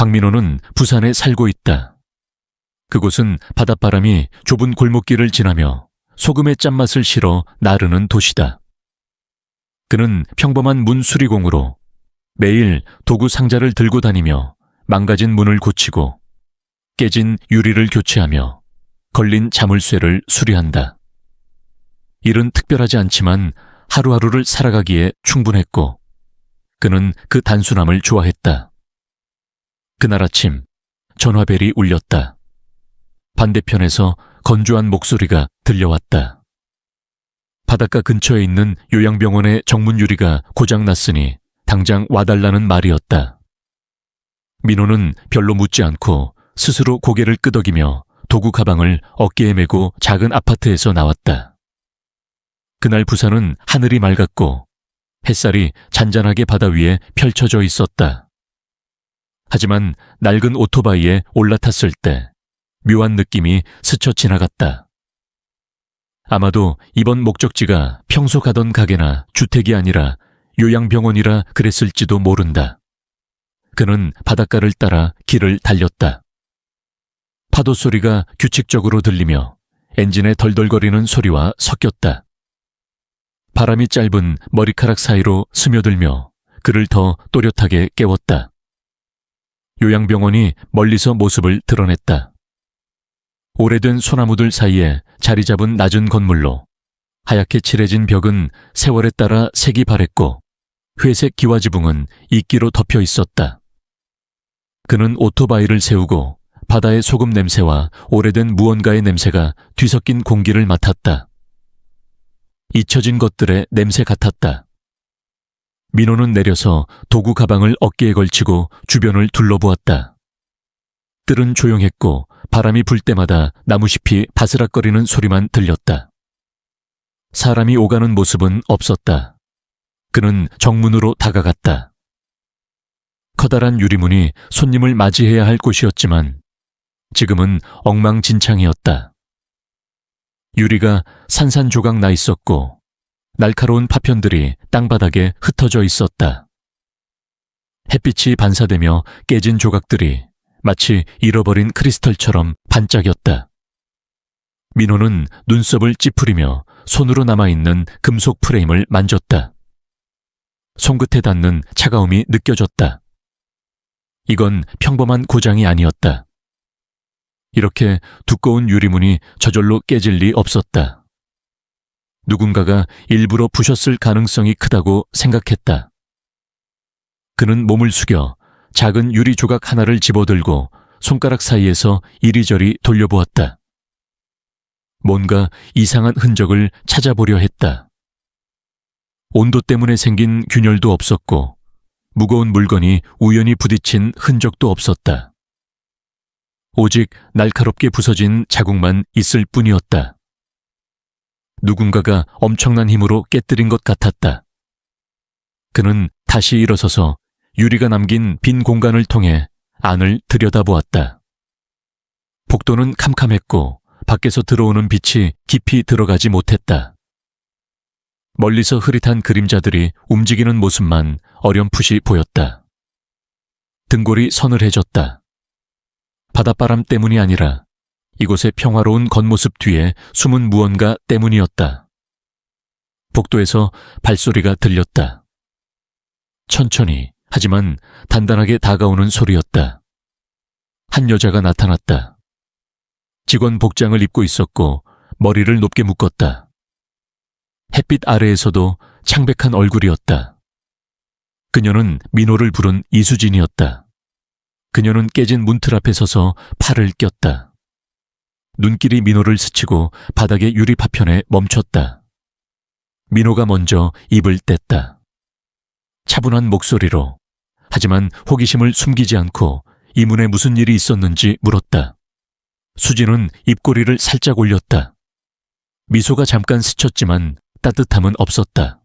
박민호는 부산에 살고 있다. 그곳은 바닷바람이 좁은 골목길을 지나며 소금의 짠맛을 실어 나르는 도시다. 그는 평범한 문 수리공으로 매일 도구 상자를 들고 다니며 망가진 문을 고치고 깨진 유리를 교체하며 걸린 자물쇠를 수리한다. 일은 특별하지 않지만 하루하루를 살아가기에 충분했고 그는 그 단순함을 좋아했다. 그날 아침 전화벨이 울렸다. 반대편에서 건조한 목소리가 들려왔다. 바닷가 근처에 있는 요양병원의 정문 유리가 고장났으니 당장 와달라는 말이었다. 민호는 별로 묻지 않고 스스로 고개를 끄덕이며 도구 가방을 어깨에 메고 작은 아파트에서 나왔다. 그날 부산은 하늘이 맑았고 햇살이 잔잔하게 바다 위에 펼쳐져 있었다. 하지만 낡은 오토바이에 올라탔을 때 묘한 느낌이 스쳐 지나갔다. 아마도 이번 목적지가 평소 가던 가게나 주택이 아니라 요양병원이라 그랬을지도 모른다. 그는 바닷가를 따라 길을 달렸다. 파도 소리가 규칙적으로 들리며 엔진의 덜덜거리는 소리와 섞였다. 바람이 짧은 머리카락 사이로 스며들며 그를 더 또렷하게 깨웠다. 요양병원이 멀리서 모습을 드러냈다. 오래된 소나무들 사이에 자리 잡은 낮은 건물로 하얗게 칠해진 벽은 세월에 따라 색이 바랬고 회색 기와지붕은 이끼로 덮여 있었다. 그는 오토바이를 세우고 바다의 소금 냄새와 오래된 무언가의 냄새가 뒤섞인 공기를 맡았다. 잊혀진 것들의 냄새 같았다. 민호는 내려서 도구 가방을 어깨에 걸치고 주변을 둘러보았다. 뜰은 조용했고 바람이 불 때마다 나무잎이 바스락거리는 소리만 들렸다. 사람이 오가는 모습은 없었다. 그는 정문으로 다가갔다. 커다란 유리문이 손님을 맞이해야 할 곳이었지만 지금은 엉망진창이었다. 유리가 산산조각 나 있었고 날카로운 파편들이 땅바닥에 흩어져 있었다. 햇빛이 반사되며 깨진 조각들이 마치 잃어버린 크리스털처럼 반짝였다. 민호는 눈썹을 찌푸리며 손으로 남아있는 금속 프레임을 만졌다. 손끝에 닿는 차가움이 느껴졌다. 이건 평범한 고장이 아니었다. 이렇게 두꺼운 유리문이 저절로 깨질 리 없었다. 누군가가 일부러 부셨을 가능성이 크다고 생각했다. 그는 몸을 숙여 작은 유리 조각 하나를 집어들고 손가락 사이에서 이리저리 돌려보았다. 뭔가 이상한 흔적을 찾아보려 했다. 온도 때문에 생긴 균열도 없었고 무거운 물건이 우연히 부딪힌 흔적도 없었다. 오직 날카롭게 부서진 자국만 있을 뿐이었다. 누군가가 엄청난 힘으로 깨뜨린 것 같았다. 그는 다시 일어서서 유리가 남긴 빈 공간을 통해 안을 들여다보았다. 복도는 캄캄했고 밖에서 들어오는 빛이 깊이 들어가지 못했다. 멀리서 흐릿한 그림자들이 움직이는 모습만 어렴풋이 보였다. 등골이 서늘해졌다. 바닷바람 때문이 아니라 이곳의 평화로운 겉모습 뒤에 숨은 무언가 때문이었다. 복도에서 발소리가 들렸다. 천천히 하지만 단단하게 다가오는 소리였다. 한 여자가 나타났다. 직원 복장을 입고 있었고 머리를 높게 묶었다. 햇빛 아래에서도 창백한 얼굴이었다. 그녀는 민호를 부른 이수진이었다. 그녀는 깨진 문틀 앞에 서서 팔을 꼈다. 눈길이 민호를 스치고 바닥의 유리 파편에 멈췄다. 민호가 먼저 입을 뗐다. 차분한 목소리로, 하지만 호기심을 숨기지 않고 이 문에 무슨 일이 있었는지 물었다. 수진은 입꼬리를 살짝 올렸다. 미소가 잠깐 스쳤지만 따뜻함은 없었다.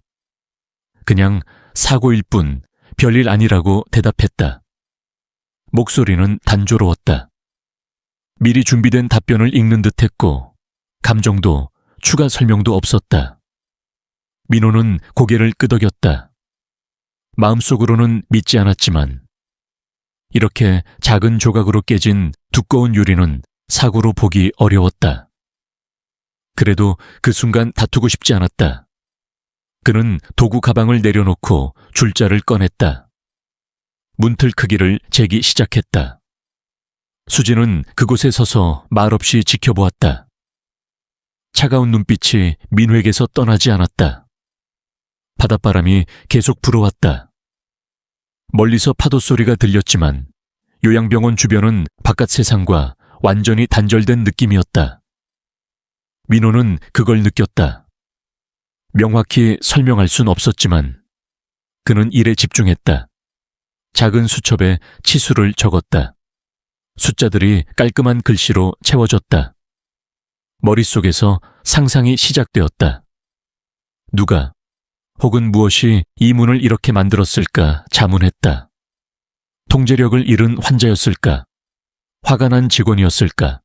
그냥 사고일 뿐 별일 아니라고 대답했다. 목소리는 단조로웠다. 미리 준비된 답변을 읽는 듯했고 감정도 추가 설명도 없었다. 민호는 고개를 끄덕였다. 마음속으로는 믿지 않았지만 이렇게 작은 조각으로 깨진 두꺼운 유리는 사고로 보기 어려웠다. 그래도 그 순간 다투고 싶지 않았다. 그는 도구 가방을 내려놓고 줄자를 꺼냈다. 문틀 크기를 재기 시작했다. 수지는 그곳에 서서 말없이 지켜보았다. 차가운 눈빛이 민획에서 떠나지 않았다. 바닷바람이 계속 불어왔다. 멀리서 파도 소리가 들렸지만 요양병원 주변은 바깥 세상과 완전히 단절된 느낌이었다. 민호는 그걸 느꼈다. 명확히 설명할 순 없었지만 그는 일에 집중했다. 작은 수첩에 치수를 적었다. 숫자들이 깔끔한 글씨로 채워졌다. 머릿속에서 상상이 시작되었다. 누가 혹은 무엇이 이 문을 이렇게 만들었을까 자문했다. 통제력을 잃은 환자였을까? 화가 난 직원이었을까?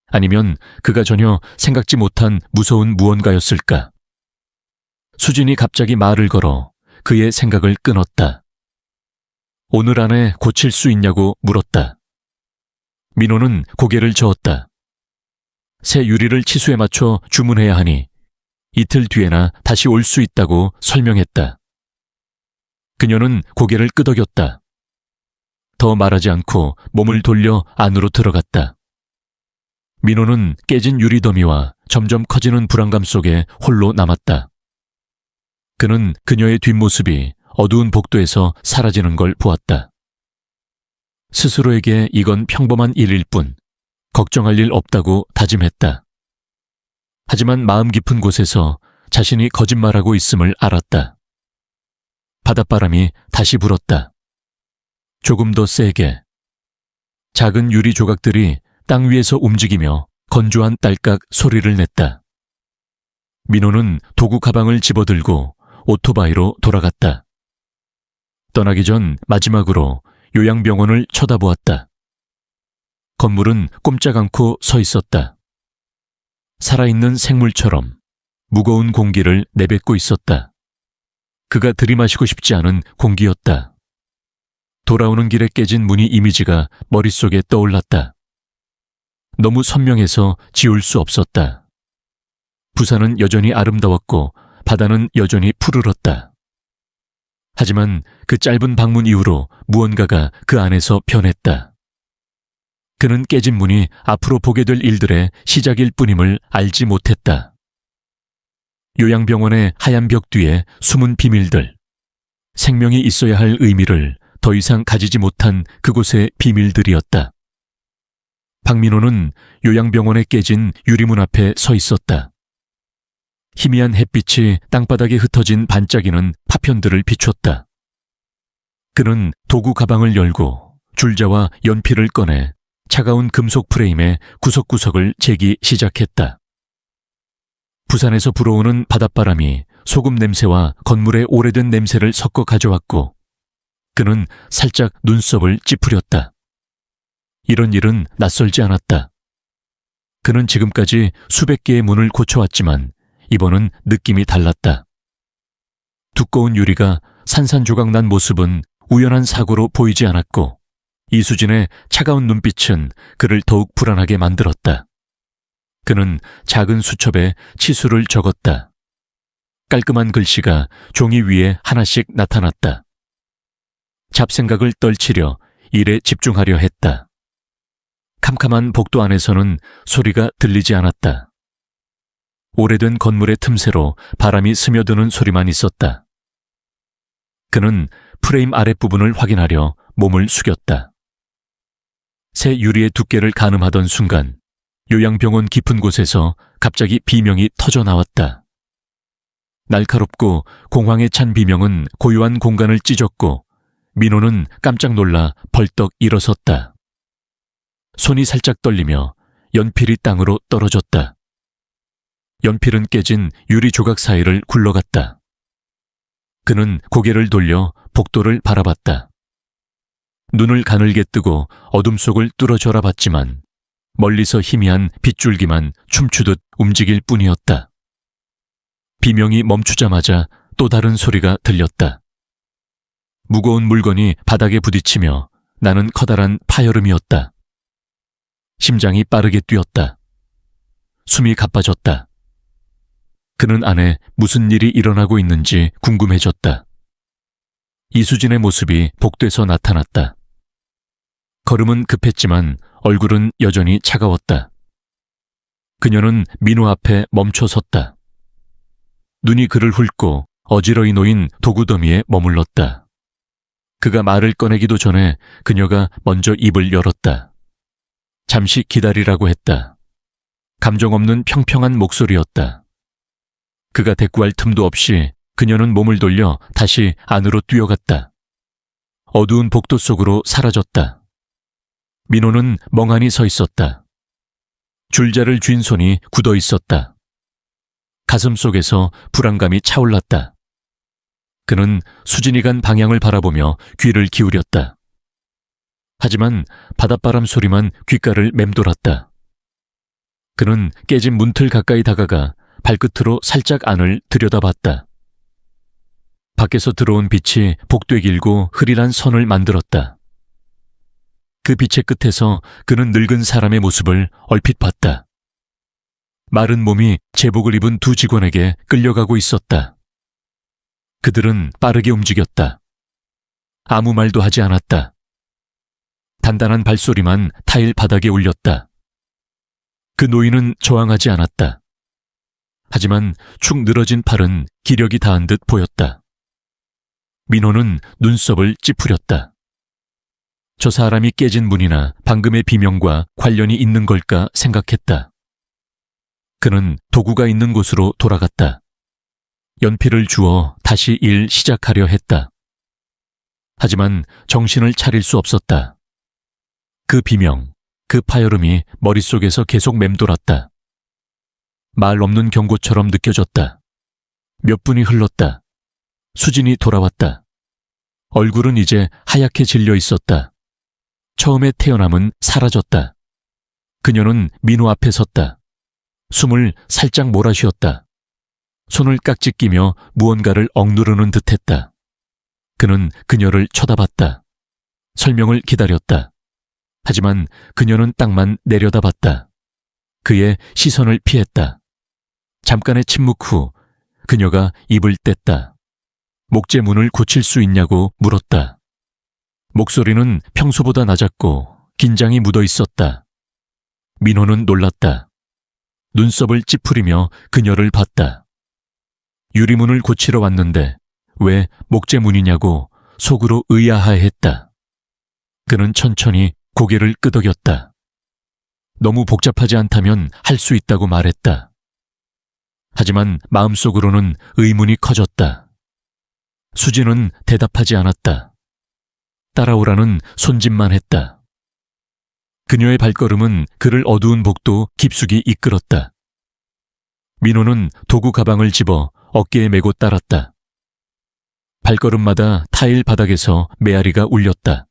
아니면 그가 전혀 생각지 못한 무서운 무언가였을까? 수진이 갑자기 말을 걸어 그의 생각을 끊었다. 오늘 안에 고칠 수 있냐고 물었다. 민호는 고개를 저었다. 새 유리를 치수에 맞춰 주문해야 하니 이틀 뒤에나 다시 올 수 있다고 설명했다. 그녀는 고개를 끄덕였다. 더 말하지 않고 몸을 돌려 안으로 들어갔다. 민호는 깨진 유리 더미와 점점 커지는 불안감 속에 홀로 남았다. 그는 그녀의 뒷모습이 어두운 복도에서 사라지는 걸 보았다. 스스로에게 이건 평범한 일일 뿐 걱정할 일 없다고 다짐했다. 하지만 마음 깊은 곳에서 자신이 거짓말하고 있음을 알았다. 바닷바람이 다시 불었다. 조금 더 세게. 작은 유리 조각들이 땅 위에서 움직이며 건조한 딸깍 소리를 냈다. 민호는 도구 가방을 집어들고 오토바이로 돌아갔다. 떠나기 전 마지막으로 요양병원을 쳐다보았다. 건물은 꼼짝 않고 서 있었다. 살아있는 생물처럼 무거운 공기를 내뱉고 있었다. 그가 들이마시고 싶지 않은 공기였다. 돌아오는 길에 깨진 무늬 이미지가 머릿속에 떠올랐다. 너무 선명해서 지울 수 없었다. 부산은 여전히 아름다웠고 바다는 여전히 푸르렀다. 하지만 그 짧은 방문 이후로 무언가가 그 안에서 변했다. 그는 깨진 문이 앞으로 보게 될 일들의 시작일 뿐임을 알지 못했다. 요양병원의 하얀 벽 뒤에 숨은 비밀들, 생명이 있어야 할 의미를 더 이상 가지지 못한 그곳의 비밀들이었다. 박민호는 요양병원에 깨진 유리문 앞에 서 있었다. 희미한 햇빛이 땅바닥에 흩어진 반짝이는 파편들을 비췄다. 그는 도구 가방을 열고 줄자와 연필을 꺼내 차가운 금속 프레임의 구석구석을 재기 시작했다. 부산에서 불어오는 바닷바람이 소금 냄새와 건물의 오래된 냄새를 섞어 가져왔고 그는 살짝 눈썹을 찌푸렸다. 이런 일은 낯설지 않았다. 그는 지금까지 수백 개의 문을 고쳐왔지만 이번은 느낌이 달랐다. 두꺼운 유리가 산산조각 난 모습은 우연한 사고로 보이지 않았고 이수진의 차가운 눈빛은 그를 더욱 불안하게 만들었다. 그는 작은 수첩에 치수를 적었다. 깔끔한 글씨가 종이 위에 하나씩 나타났다. 잡생각을 떨치려 일에 집중하려 했다. 캄캄한 복도 안에서는 소리가 들리지 않았다. 오래된 건물의 틈새로 바람이 스며드는 소리만 있었다. 그는 프레임 아랫부분을 확인하려 몸을 숙였다. 새 유리의 두께를 가늠하던 순간 요양병원 깊은 곳에서 갑자기 비명이 터져 나왔다. 날카롭고 공황에 찬 비명은 고요한 공간을 찢었고 민호는 깜짝 놀라 벌떡 일어섰다. 손이 살짝 떨리며 연필이 땅으로 떨어졌다. 연필은 깨진 유리 조각 사이를 굴러갔다. 그는 고개를 돌려 복도를 바라봤다. 눈을 가늘게 뜨고 어둠 속을 뚫어져라 봤지만 멀리서 희미한 빗줄기만 춤추듯 움직일 뿐이었다. 비명이 멈추자마자 또 다른 소리가 들렸다. 무거운 물건이 바닥에 부딪히며 나는 커다란 파열음이었다. 심장이 빠르게 뛰었다. 숨이 가빠졌다. 그는 안에 무슨 일이 일어나고 있는지 궁금해졌다. 이수진의 모습이 복돼서 나타났다. 걸음은 급했지만 얼굴은 여전히 차가웠다. 그녀는 민호 앞에 멈춰 섰다. 눈이 그를 훑고 어지러이 놓인 도구더미에 머물렀다. 그가 말을 꺼내기도 전에 그녀가 먼저 입을 열었다. 잠시 기다리라고 했다. 감정 없는 평평한 목소리였다. 그가 대꾸할 틈도 없이 그녀는 몸을 돌려 다시 안으로 뛰어갔다. 어두운 복도 속으로 사라졌다. 민호는 멍하니 서 있었다. 줄자를 쥔 손이 굳어 있었다. 가슴 속에서 불안감이 차올랐다. 그는 수진이 간 방향을 바라보며 귀를 기울였다. 하지만 바닷바람 소리만 귓가를 맴돌았다. 그는 깨진 문틀 가까이 다가가 발끝으로 살짝 안을 들여다봤다. 밖에서 들어온 빛이 복도에 길고 흐릿한 선을 만들었다. 그 빛의 끝에서 그는 늙은 사람의 모습을 얼핏 봤다. 마른 몸이 제복을 입은 두 직원에게 끌려가고 있었다. 그들은 빠르게 움직였다. 아무 말도 하지 않았다. 단단한 발소리만 타일 바닥에 울렸다. 그 노인은 저항하지 않았다. 하지만 축 늘어진 팔은 기력이 다한 듯 보였다. 민호는 눈썹을 찌푸렸다. 저 사람이 깨진 문이나 방금의 비명과 관련이 있는 걸까 생각했다. 그는 도구가 있는 곳으로 돌아갔다. 연필을 주워 다시 일 시작하려 했다. 하지만 정신을 차릴 수 없었다. 그 비명, 그 파열음이 머릿속에서 계속 맴돌았다. 말 없는 경고처럼 느껴졌다. 몇 분이 흘렀다. 수진이 돌아왔다. 얼굴은 이제 하얗게 질려 있었다. 처음에 태어남은 사라졌다. 그녀는 민호 앞에 섰다. 숨을 살짝 몰아쉬었다. 손을 깍지 끼며 무언가를 억누르는 듯했다. 그는 그녀를 쳐다봤다. 설명을 기다렸다. 하지만 그녀는 땅만 내려다봤다. 그의 시선을 피했다. 잠깐의 침묵 후 그녀가 입을 뗐다. 목재 문을 고칠 수 있냐고 물었다. 목소리는 평소보다 낮았고 긴장이 묻어 있었다. 민호는 놀랐다. 눈썹을 찌푸리며 그녀를 봤다. 유리문을 고치러 왔는데 왜 목재 문이냐고 속으로 의아해했다. 그는 천천히 고개를 끄덕였다. 너무 복잡하지 않다면 할 수 있다고 말했다. 하지만 마음속으로는 의문이 커졌다. 수진은 대답하지 않았다. 따라오라는 손짓만 했다. 그녀의 발걸음은 그를 어두운 복도 깊숙이 이끌었다. 민호는 도구 가방을 집어 어깨에 메고 따랐다. 발걸음마다 타일 바닥에서 메아리가 울렸다.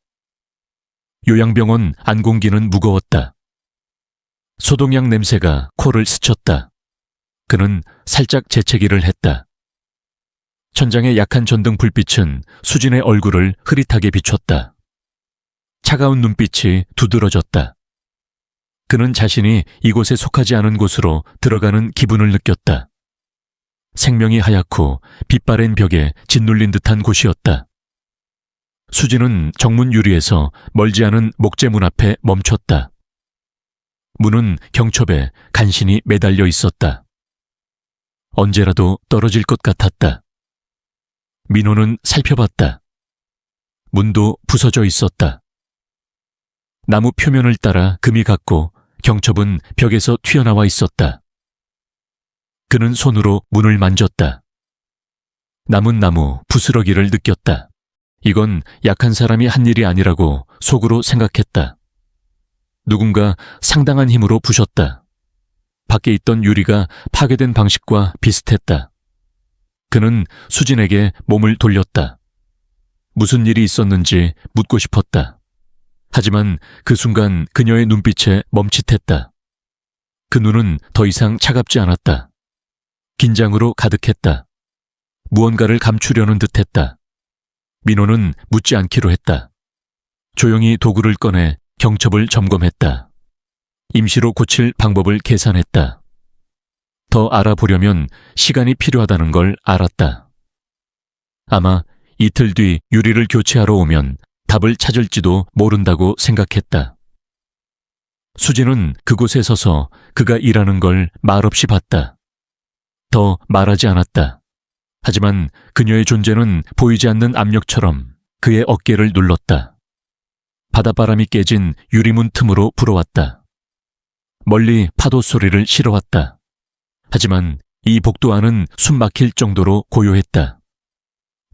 요양병원 안공기는 무거웠다. 소독약 냄새가 코를 스쳤다. 그는 살짝 재채기를 했다. 천장의 약한 전등 불빛은 수진의 얼굴을 흐릿하게 비췄다. 차가운 눈빛이 두드러졌다. 그는 자신이 이곳에 속하지 않은 곳으로 들어가는 기분을 느꼈다. 생명이 하얗고 빛바랜 벽에 짓눌린 듯한 곳이었다. 수진은 정문 유리에서 멀지 않은 목재문 앞에 멈췄다. 문은 경첩에 간신히 매달려 있었다. 언제라도 떨어질 것 같았다. 민호는 살펴봤다. 문도 부서져 있었다. 나무 표면을 따라 금이 갔고 경첩은 벽에서 튀어나와 있었다. 그는 손으로 문을 만졌다. 남은 나무 부스러기를 느꼈다. 이건 약한 사람이 한 일이 아니라고 속으로 생각했다. 누군가 상당한 힘으로 부셨다. 밖에 있던 유리가 파괴된 방식과 비슷했다. 그는 수진에게 몸을 돌렸다. 무슨 일이 있었는지 묻고 싶었다. 하지만 그 순간 그녀의 눈빛에 멈칫했다. 그 눈은 더 이상 차갑지 않았다. 긴장으로 가득했다. 무언가를 감추려는 듯했다. 민호는 묻지 않기로 했다. 조용히 도구를 꺼내 경첩을 점검했다. 임시로 고칠 방법을 계산했다. 더 알아보려면 시간이 필요하다는 걸 알았다. 아마 이틀 뒤 유리를 교체하러 오면 답을 찾을지도 모른다고 생각했다. 수지는 그곳에 서서 그가 일하는 걸 말없이 봤다. 더 말하지 않았다. 하지만 그녀의 존재는 보이지 않는 압력처럼 그의 어깨를 눌렀다. 바닷바람이 깨진 유리문 틈으로 불어왔다. 멀리 파도 소리를 실어왔다. 하지만 이 복도 안은 숨 막힐 정도로 고요했다.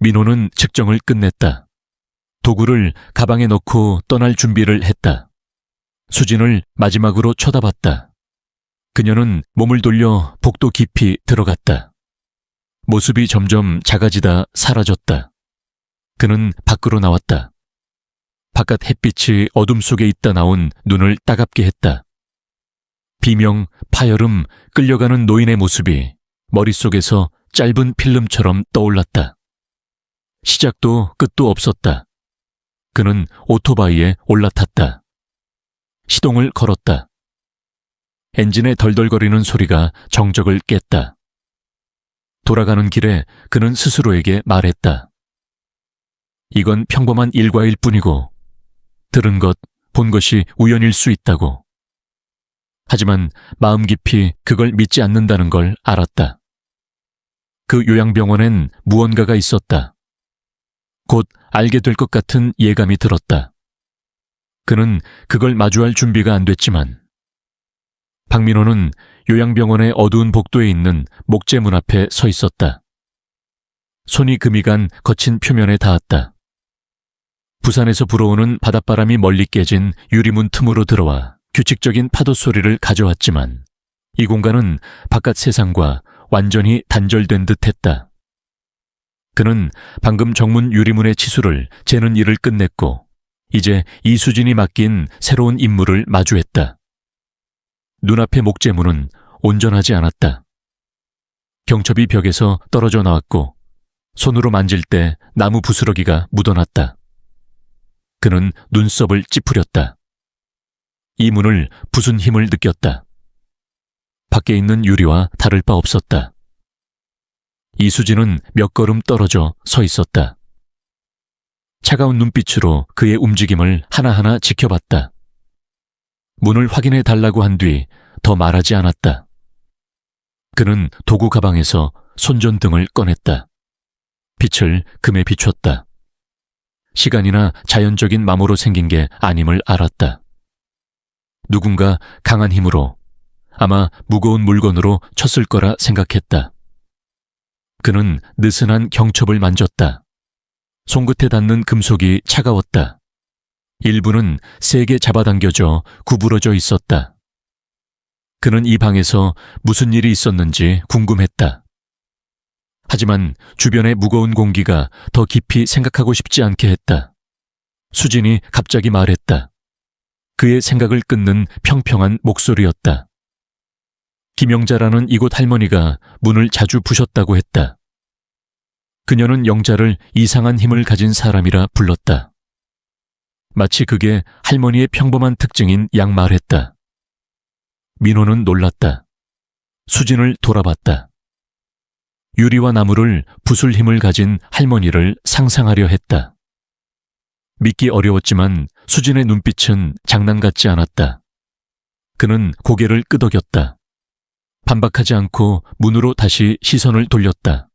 민호는 측정을 끝냈다. 도구를 가방에 넣고 떠날 준비를 했다. 수진을 마지막으로 쳐다봤다. 그녀는 몸을 돌려 복도 깊이 들어갔다. 모습이 점점 작아지다 사라졌다. 그는 밖으로 나왔다. 바깥 햇빛이 어둠 속에 있다 나온 눈을 따갑게 했다. 비명, 파열음, 끌려가는 노인의 모습이 머릿속에서 짧은 필름처럼 떠올랐다. 시작도 끝도 없었다. 그는 오토바이에 올라탔다. 시동을 걸었다. 엔진의 덜덜거리는 소리가 정적을 깼다. 돌아가는 길에 그는 스스로에게 말했다. 이건 평범한 일과일 뿐이고 들은 것, 본 것이 우연일 수 있다고. 하지만 마음 깊이 그걸 믿지 않는다는 걸 알았다. 그 요양병원엔 무언가가 있었다. 곧 알게 될 것 같은 예감이 들었다. 그는 그걸 마주할 준비가 안 됐지만 박민호는 요양병원의 어두운 복도에 있는 목재문 앞에 서 있었다. 손이 금이 간 거친 표면에 닿았다. 부산에서 불어오는 바닷바람이 멀리 깨진 유리문 틈으로 들어와 규칙적인 파도 소리를 가져왔지만 이 공간은 바깥 세상과 완전히 단절된 듯했다. 그는 방금 정문 유리문의 치수를 재는 일을 끝냈고 이제 이수진이 맡긴 새로운 임무를 마주했다. 눈앞의 목재문은 온전하지 않았다. 경첩이 벽에서 떨어져 나왔고 손으로 만질 때 나무 부스러기가 묻어났다. 그는 눈썹을 찌푸렸다. 이 문을 부순 힘을 느꼈다. 밖에 있는 유리와 다를 바 없었다. 이수진은 몇 걸음 떨어져 서 있었다. 차가운 눈빛으로 그의 움직임을 하나하나 지켜봤다. 문을 확인해 달라고 한 뒤 더 말하지 않았다. 그는 도구 가방에서 손전등을 꺼냈다. 빛을 금에 비췄다. 시간이나 자연적인 마모로 생긴 게 아님을 알았다. 누군가 강한 힘으로, 아마 무거운 물건으로 쳤을 거라 생각했다. 그는 느슨한 경첩을 만졌다. 손끝에 닿는 금속이 차가웠다. 일부는 세게 잡아당겨져 구부러져 있었다. 그는 이 방에서 무슨 일이 있었는지 궁금했다. 하지만 주변의 무거운 공기가 더 깊이 생각하고 싶지 않게 했다. 수진이 갑자기 말했다. 그의 생각을 끊는 평평한 목소리였다. 김영자라는 이곳 할머니가 문을 자주 부셨다고 했다. 그녀는 영자를 이상한 힘을 가진 사람이라 불렀다. 마치 그게 할머니의 평범한 특징인 양 말했다. 민호는 놀랐다. 수진을 돌아봤다. 유리와 나무를 부술 힘을 가진 할머니를 상상하려 했다. 믿기 어려웠지만 수진의 눈빛은 장난 같지 않았다. 그는 고개를 끄덕였다. 반박하지 않고 문으로 다시 시선을 돌렸다.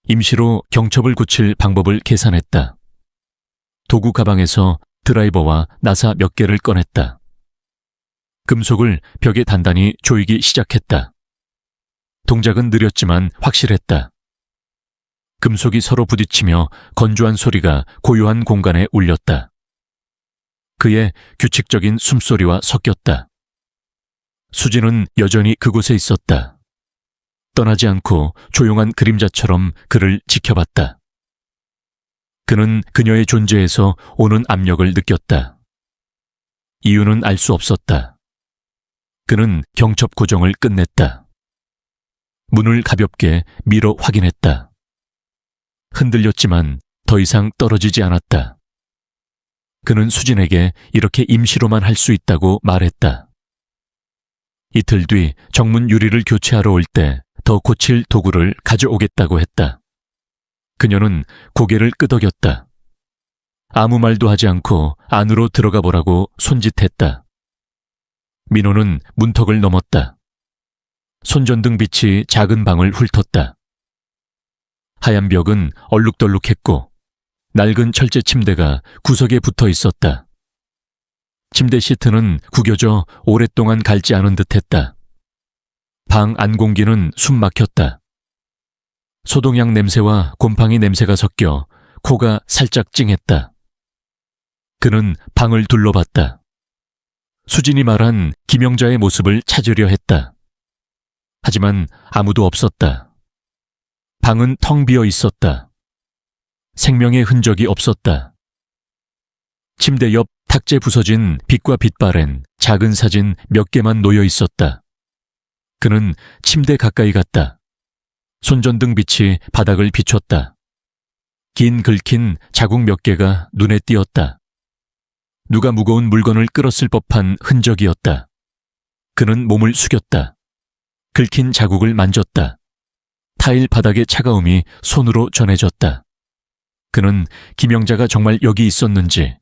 임시로 경첩을 고칠 방법을 계산했다. 도구 가방에서 드라이버와 나사 몇 개를 꺼냈다. 금속을 벽에 단단히 조이기 시작했다. 동작은 느렸지만 확실했다. 금속이 서로 부딪히며 건조한 소리가 고요한 공간에 울렸다. 그의 규칙적인 숨소리와 섞였다. 수진은 여전히 그곳에 있었다. 떠나지 않고 조용한 그림자처럼 그를 지켜봤다. 그는 그녀의 존재에서 오는 압력을 느꼈다. 이유는 알 수 없었다. 그는 경첩 고정을 끝냈다. 문을 가볍게 밀어 확인했다. 흔들렸지만 더 이상 떨어지지 않았다. 그는 수진에게 이렇게 임시로만 할 수 있다고 말했다. 이틀 뒤 정문 유리를 교체하러 올 때 더 고칠 도구를 가져오겠다고 했다. 그녀는 고개를 끄덕였다. 아무 말도 하지 않고 안으로 들어가 보라고 손짓했다. 민호는 문턱을 넘었다. 손전등 빛이 작은 방을 훑었다. 하얀 벽은 얼룩덜룩했고 낡은 철제 침대가 구석에 붙어 있었다. 침대 시트는 구겨져 오랫동안 갈지 않은 듯했다. 방 안 공기는 숨 막혔다. 소독약 냄새와 곰팡이 냄새가 섞여 코가 살짝 찡했다. 그는 방을 둘러봤다. 수진이 말한 김영자의 모습을 찾으려 했다. 하지만 아무도 없었다. 방은 텅 비어 있었다. 생명의 흔적이 없었다. 침대 옆 탁재 부서진 빛과 빛발엔 작은 사진 몇 개만 놓여 있었다. 그는 침대 가까이 갔다. 손전등 빛이 바닥을 비췄다. 긴 긁힌 자국 몇 개가 눈에 띄었다. 누가 무거운 물건을 끌었을 법한 흔적이었다. 그는 몸을 숙였다. 긁힌 자국을 만졌다. 타일 바닥의 차가움이 손으로 전해졌다. 그는 김영자가 정말 여기 있었는지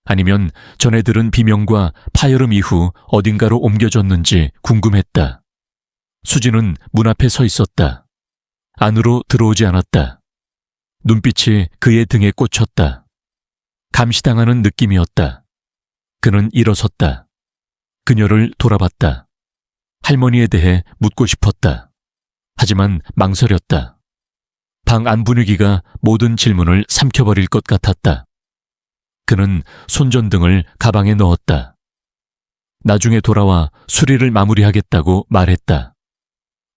아니면 전에 들은 비명과 파열음 이후 어딘가로 옮겨졌는지 궁금했다. 수진은 문 앞에 서 있었다. 안으로 들어오지 않았다. 눈빛이 그의 등에 꽂혔다. 감시당하는 느낌이었다. 그는 일어섰다. 그녀를 돌아봤다. 할머니에 대해 묻고 싶었다. 하지만 망설였다. 방 안 분위기가 모든 질문을 삼켜버릴 것 같았다. 그는 손전등을 가방에 넣었다. 나중에 돌아와 수리를 마무리하겠다고 말했다.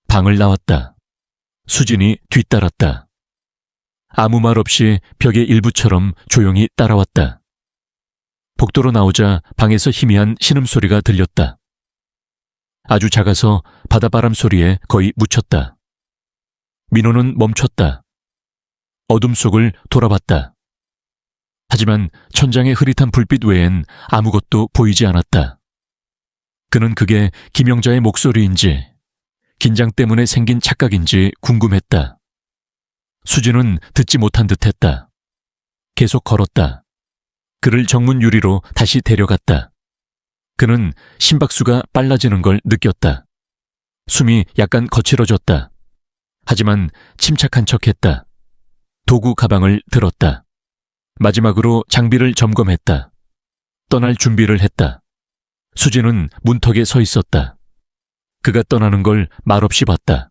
방을 나왔다. 수진이 뒤따랐다. 아무 말 없이 벽의 일부처럼 조용히 따라왔다. 복도로 나오자 방에서 희미한 신음소리가 들렸다. 아주 작아서 바닷바람 소리에 거의 묻혔다. 민호는 멈췄다. 어둠 속을 돌아봤다. 하지만 천장의 흐릿한 불빛 외엔 아무것도 보이지 않았다. 그는 그게 김영자의 목소리인지 긴장 때문에 생긴 착각인지 궁금했다. 수진은 듣지 못한 듯했다. 계속 걸었다. 그를 정문 유리로 다시 데려갔다. 그는 심박수가 빨라지는 걸 느꼈다. 숨이 약간 거칠어졌다. 하지만 침착한 척했다. 도구 가방을 들었다. 마지막으로 장비를 점검했다. 떠날 준비를 했다. 수진은 문턱에 서 있었다. 그가 떠나는 걸 말없이 봤다.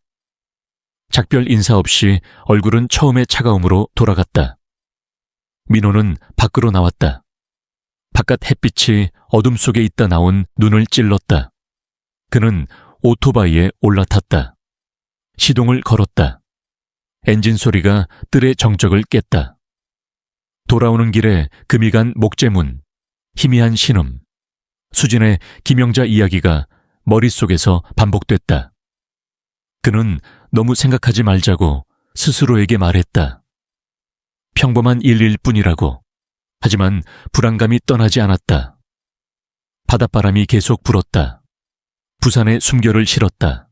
작별 인사 없이 얼굴은 처음의 차가움으로 돌아갔다. 민호는 밖으로 나왔다. 바깥 햇빛이 어둠 속에 있다 나온 눈을 찔렀다. 그는 오토바이에 올라탔다. 시동을 걸었다. 엔진 소리가 뜰의 정적을 깼다. 돌아오는 길에 금이 간 목재문, 희미한 신음, 수진의 김영자 이야기가 머릿속에서 반복됐다. 그는 너무 생각하지 말자고 스스로에게 말했다. 평범한 일일 뿐이라고. 하지만 불안감이 떠나지 않았다. 바닷바람이 계속 불었다. 부산에 숨결을 실었다.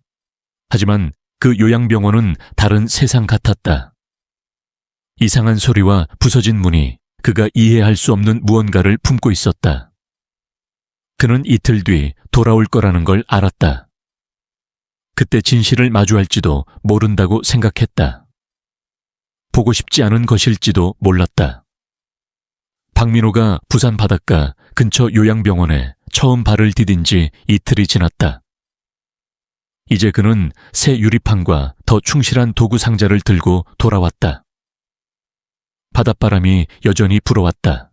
하지만 그 요양병원은 다른 세상 같았다. 이상한 소리와 부서진 문이 그가 이해할 수 없는 무언가를 품고 있었다. 그는 이틀 뒤 돌아올 거라는 걸 알았다. 그때 진실을 마주할지도 모른다고 생각했다. 보고 싶지 않은 것일지도 몰랐다. 박민호가 부산 바닷가 근처 요양병원에 처음 발을 디딘 지 이틀이 지났다. 이제 그는 새 유리판과 더 충실한 도구 상자를 들고 돌아왔다. 바닷바람이 여전히 불어왔다.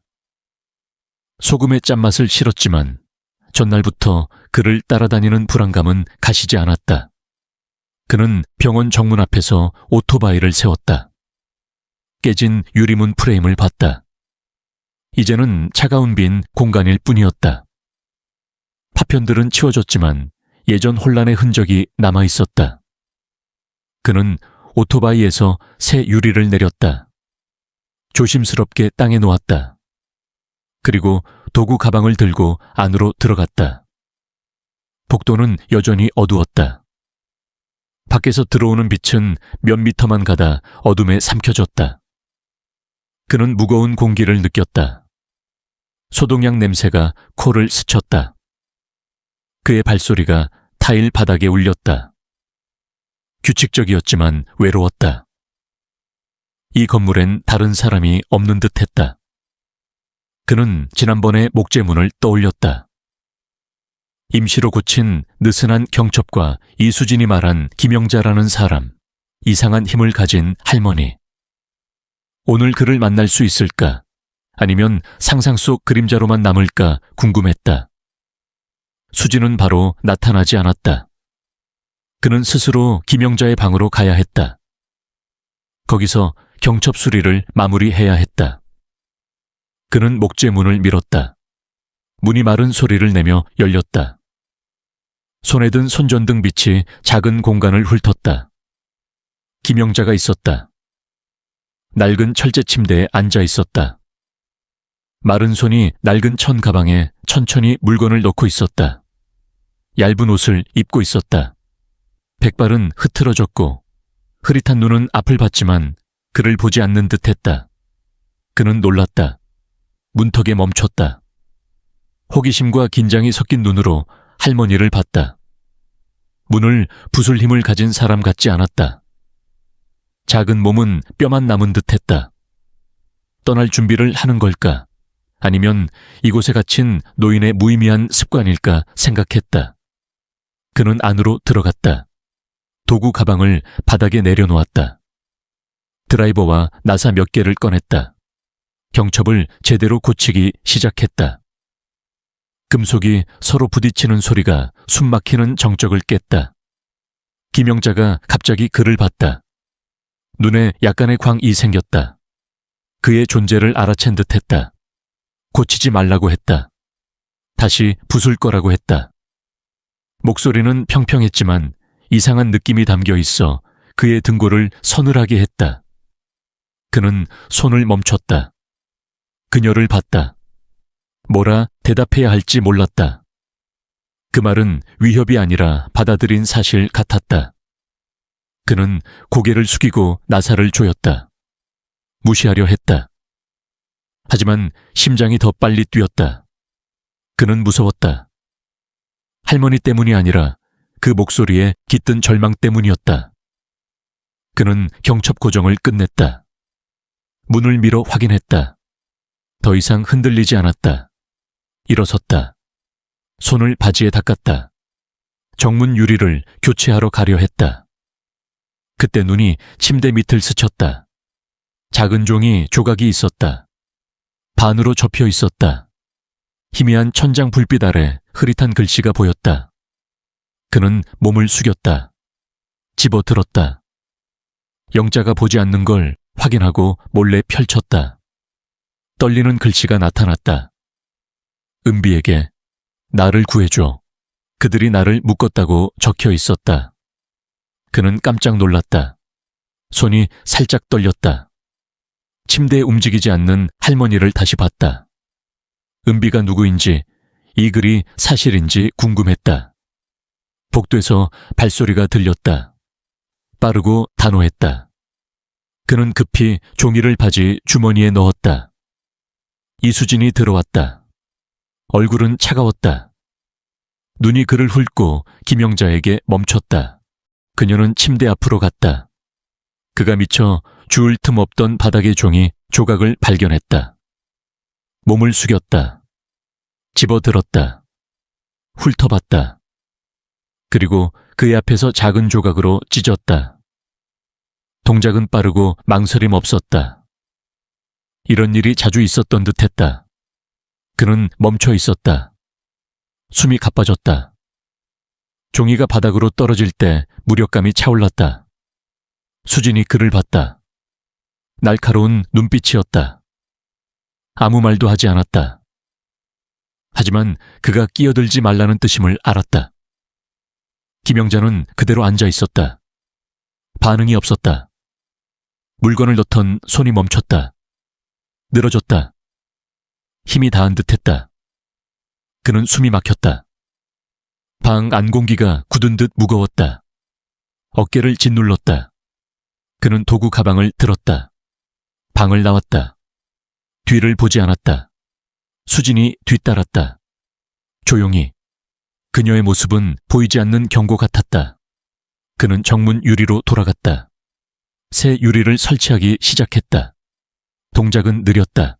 소금의 짠맛을 싫었지만 전날부터 그를 따라다니는 불안감은 가시지 않았다. 그는 병원 정문 앞에서 오토바이를 세웠다. 깨진 유리문 프레임을 봤다. 이제는 차가운 빈 공간일 뿐이었다. 파편들은 치워졌지만 예전 혼란의 흔적이 남아있었다. 그는 오토바이에서 새 유리를 내렸다. 조심스럽게 땅에 놓았다. 그리고 도구 가방을 들고 안으로 들어갔다. 복도는 여전히 어두웠다. 밖에서 들어오는 빛은 몇 미터만 가다 어둠에 삼켜졌다. 그는 무거운 공기를 느꼈다. 소독약 냄새가 코를 스쳤다. 그의 발소리가 타일 바닥에 울렸다. 규칙적이었지만 외로웠다. 이 건물엔 다른 사람이 없는 듯했다. 그는 지난번의 목재문을 떠올렸다. 임시로 고친 느슨한 경첩과 이수진이 말한 김영자라는 사람, 이상한 힘을 가진 할머니. 오늘 그를 만날 수 있을까? 아니면 상상 속 그림자로만 남을까 궁금했다. 수진은 바로 나타나지 않았다. 그는 스스로 김영자의 방으로 가야 했다. 거기서 경첩 수리를 마무리해야 했다. 그는 목재문을 밀었다. 문이 마른 소리를 내며 열렸다. 손에 든 손전등 빛이 작은 공간을 훑었다. 김영자가 있었다. 낡은 철제 침대에 앉아 있었다. 마른 손이 낡은 천 가방에 천천히 물건을 넣고 있었다. 얇은 옷을 입고 있었다. 백발은 흐트러졌고 흐릿한 눈은 앞을 봤지만 그를 보지 않는 듯했다. 그는 놀랐다. 문턱에 멈췄다. 호기심과 긴장이 섞인 눈으로 할머니를 봤다. 문을 부술 힘을 가진 사람 같지 않았다. 작은 몸은 뼈만 남은 듯했다. 떠날 준비를 하는 걸까? 아니면 이곳에 갇힌 노인의 무의미한 습관일까 생각했다. 그는 안으로 들어갔다. 도구 가방을 바닥에 내려놓았다. 드라이버와 나사 몇 개를 꺼냈다. 경첩을 제대로 고치기 시작했다. 금속이 서로 부딪히는 소리가 숨막히는 정적을 깼다. 김영자가 갑자기 그를 봤다. 눈에 약간의 광이 생겼다. 그의 존재를 알아챈 듯했다. 고치지 말라고 했다. 다시 부술 거라고 했다. 목소리는 평평했지만 이상한 느낌이 담겨 있어 그의 등골을 서늘하게 했다. 그는 손을 멈췄다. 그녀를 봤다. 뭐라 대답해야 할지 몰랐다. 그 말은 위협이 아니라 받아들인 사실 같았다. 그는 고개를 숙이고 나사를 조였다. 무시하려 했다. 하지만 심장이 더 빨리 뛰었다. 그는 무서웠다. 할머니 때문이 아니라 그 목소리에 깃든 절망 때문이었다. 그는 경첩 고정을 끝냈다. 문을 밀어 확인했다. 더 이상 흔들리지 않았다. 일어섰다. 손을 바지에 닦았다. 정문 유리를 교체하러 가려 했다. 그때 눈이 침대 밑을 스쳤다. 작은 종이 조각이 있었다. 반으로 접혀 있었다. 희미한 천장 불빛 아래 흐릿한 글씨가 보였다. 그는 몸을 숙였다. 집어들었다. 영자가 보지 않는 걸 확인하고 몰래 펼쳤다. 떨리는 글씨가 나타났다. 은비에게 나를 구해줘. 그들이 나를 묶었다고 적혀 있었다. 그는 깜짝 놀랐다. 손이 살짝 떨렸다. 침대에 움직이지 않는 할머니를 다시 봤다. 은비가 누구인지, 이 글이 사실인지 궁금했다. 복도에서 발소리가 들렸다. 빠르고 단호했다. 그는 급히 종이를 바지 주머니에 넣었다. 이수진이 들어왔다. 얼굴은 차가웠다. 눈이 그를 훑고 김영자에게 멈췄다. 그녀는 침대 앞으로 갔다. 그가 미쳐 주울 틈 없던 바닥의 종이 조각을 발견했다. 몸을 숙였다. 집어들었다. 훑어봤다. 그리고 그의 앞에서 작은 조각으로 찢었다. 동작은 빠르고 망설임 없었다. 이런 일이 자주 있었던 듯했다. 그는 멈춰 있었다. 숨이 가빠졌다. 종이가 바닥으로 떨어질 때 무력감이 차올랐다. 수진이 그를 봤다. 날카로운 눈빛이었다. 아무 말도 하지 않았다. 하지만 그가 끼어들지 말라는 뜻임을 알았다. 김영자는 그대로 앉아 있었다. 반응이 없었다. 물건을 넣던 손이 멈췄다. 늘어졌다. 힘이 다한 듯했다. 그는 숨이 막혔다. 방 안 공기가 굳은 듯 무거웠다. 어깨를 짓눌렀다. 그는 도구 가방을 들었다. 방을 나왔다. 뒤를 보지 않았다. 수진이 뒤따랐다. 조용히. 그녀의 모습은 보이지 않는 경고 같았다. 그는 정문 유리로 돌아갔다. 새 유리를 설치하기 시작했다. 동작은 느렸다.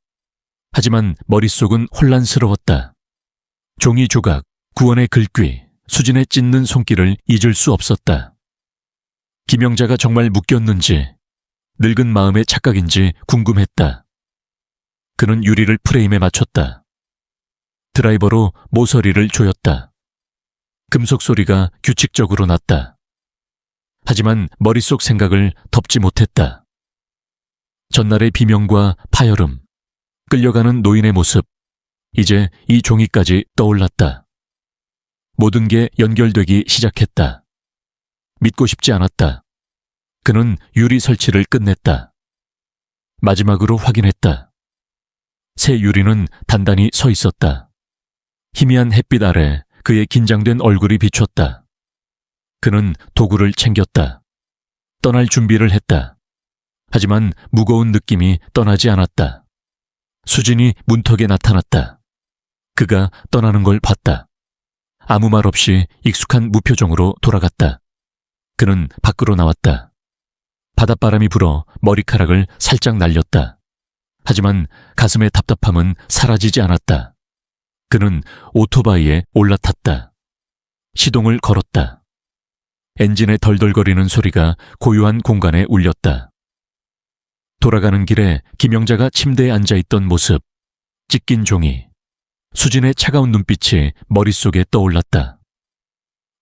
하지만 머릿속은 혼란스러웠다. 종이 조각, 구원의 글귀, 수진의 찢는 손길을 잊을 수 없었다. 김영자가 정말 묶였는지, 늙은 마음의 착각인지 궁금했다. 그는 유리를 프레임에 맞췄다. 드라이버로 모서리를 조였다. 금속 소리가 규칙적으로 났다. 하지만 머릿속 생각을 덮지 못했다. 전날의 비명과 파열음, 끌려가는 노인의 모습, 이제 이 종이까지 떠올랐다. 모든 게 연결되기 시작했다. 믿고 싶지 않았다. 그는 유리 설치를 끝냈다. 마지막으로 확인했다. 새 유리는 단단히 서 있었다. 희미한 햇빛 아래 그의 긴장된 얼굴이 비쳤다. 그는 도구를 챙겼다. 떠날 준비를 했다. 하지만 무거운 느낌이 떠나지 않았다. 수진이 문턱에 나타났다. 그가 떠나는 걸 봤다. 아무 말 없이 익숙한 무표정으로 돌아갔다. 그는 밖으로 나왔다. 바닷바람이 불어 머리카락을 살짝 날렸다. 하지만 가슴의 답답함은 사라지지 않았다. 그는 오토바이에 올라탔다. 시동을 걸었다. 엔진의 덜덜거리는 소리가 고요한 공간에 울렸다. 돌아가는 길에 김영자가 침대에 앉아있던 모습, 찢긴 종이, 수진의 차가운 눈빛이 머릿속에 떠올랐다.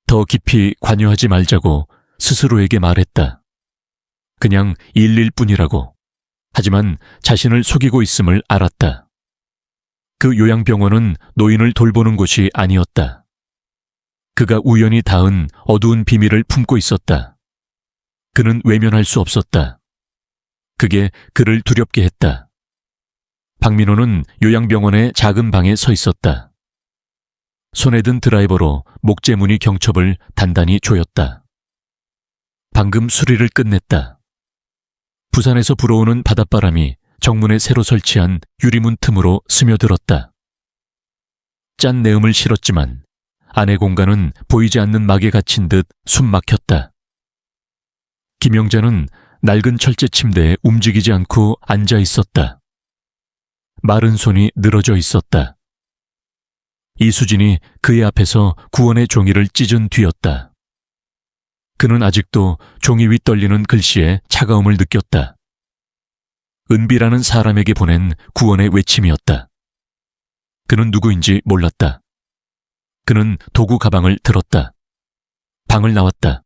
더 깊이 관여하지 말자고 스스로에게 말했다. 그냥 일일 뿐이라고. 하지만 자신을 속이고 있음을 알았다. 그 요양병원은 노인을 돌보는 곳이 아니었다. 그가 우연히 닿은 어두운 비밀을 품고 있었다. 그는 외면할 수 없었다. 그게 그를 두렵게 했다. 박민호는 요양병원의 작은 방에 서 있었다. 손에 든 드라이버로 목재무늬 경첩을 단단히 조였다. 방금 수리를 끝냈다. 부산에서 불어오는 바닷바람이 정문에 새로 설치한 유리문 틈으로 스며들었다. 짠 내음을 실었지만 안의 공간은 보이지 않는 막에 갇힌 듯 숨 막혔다. 김영자는 낡은 철제 침대에 움직이지 않고 앉아 있었다. 마른 손이 늘어져 있었다. 이수진이 그의 앞에서 구원의 종이를 찢은 뒤였다. 그는 아직도 종이 위 떨리는 글씨에 차가움을 느꼈다. 은비라는 사람에게 보낸 구원의 외침이었다. 그는 누구인지 몰랐다. 그는 도구 가방을 들었다. 방을 나왔다.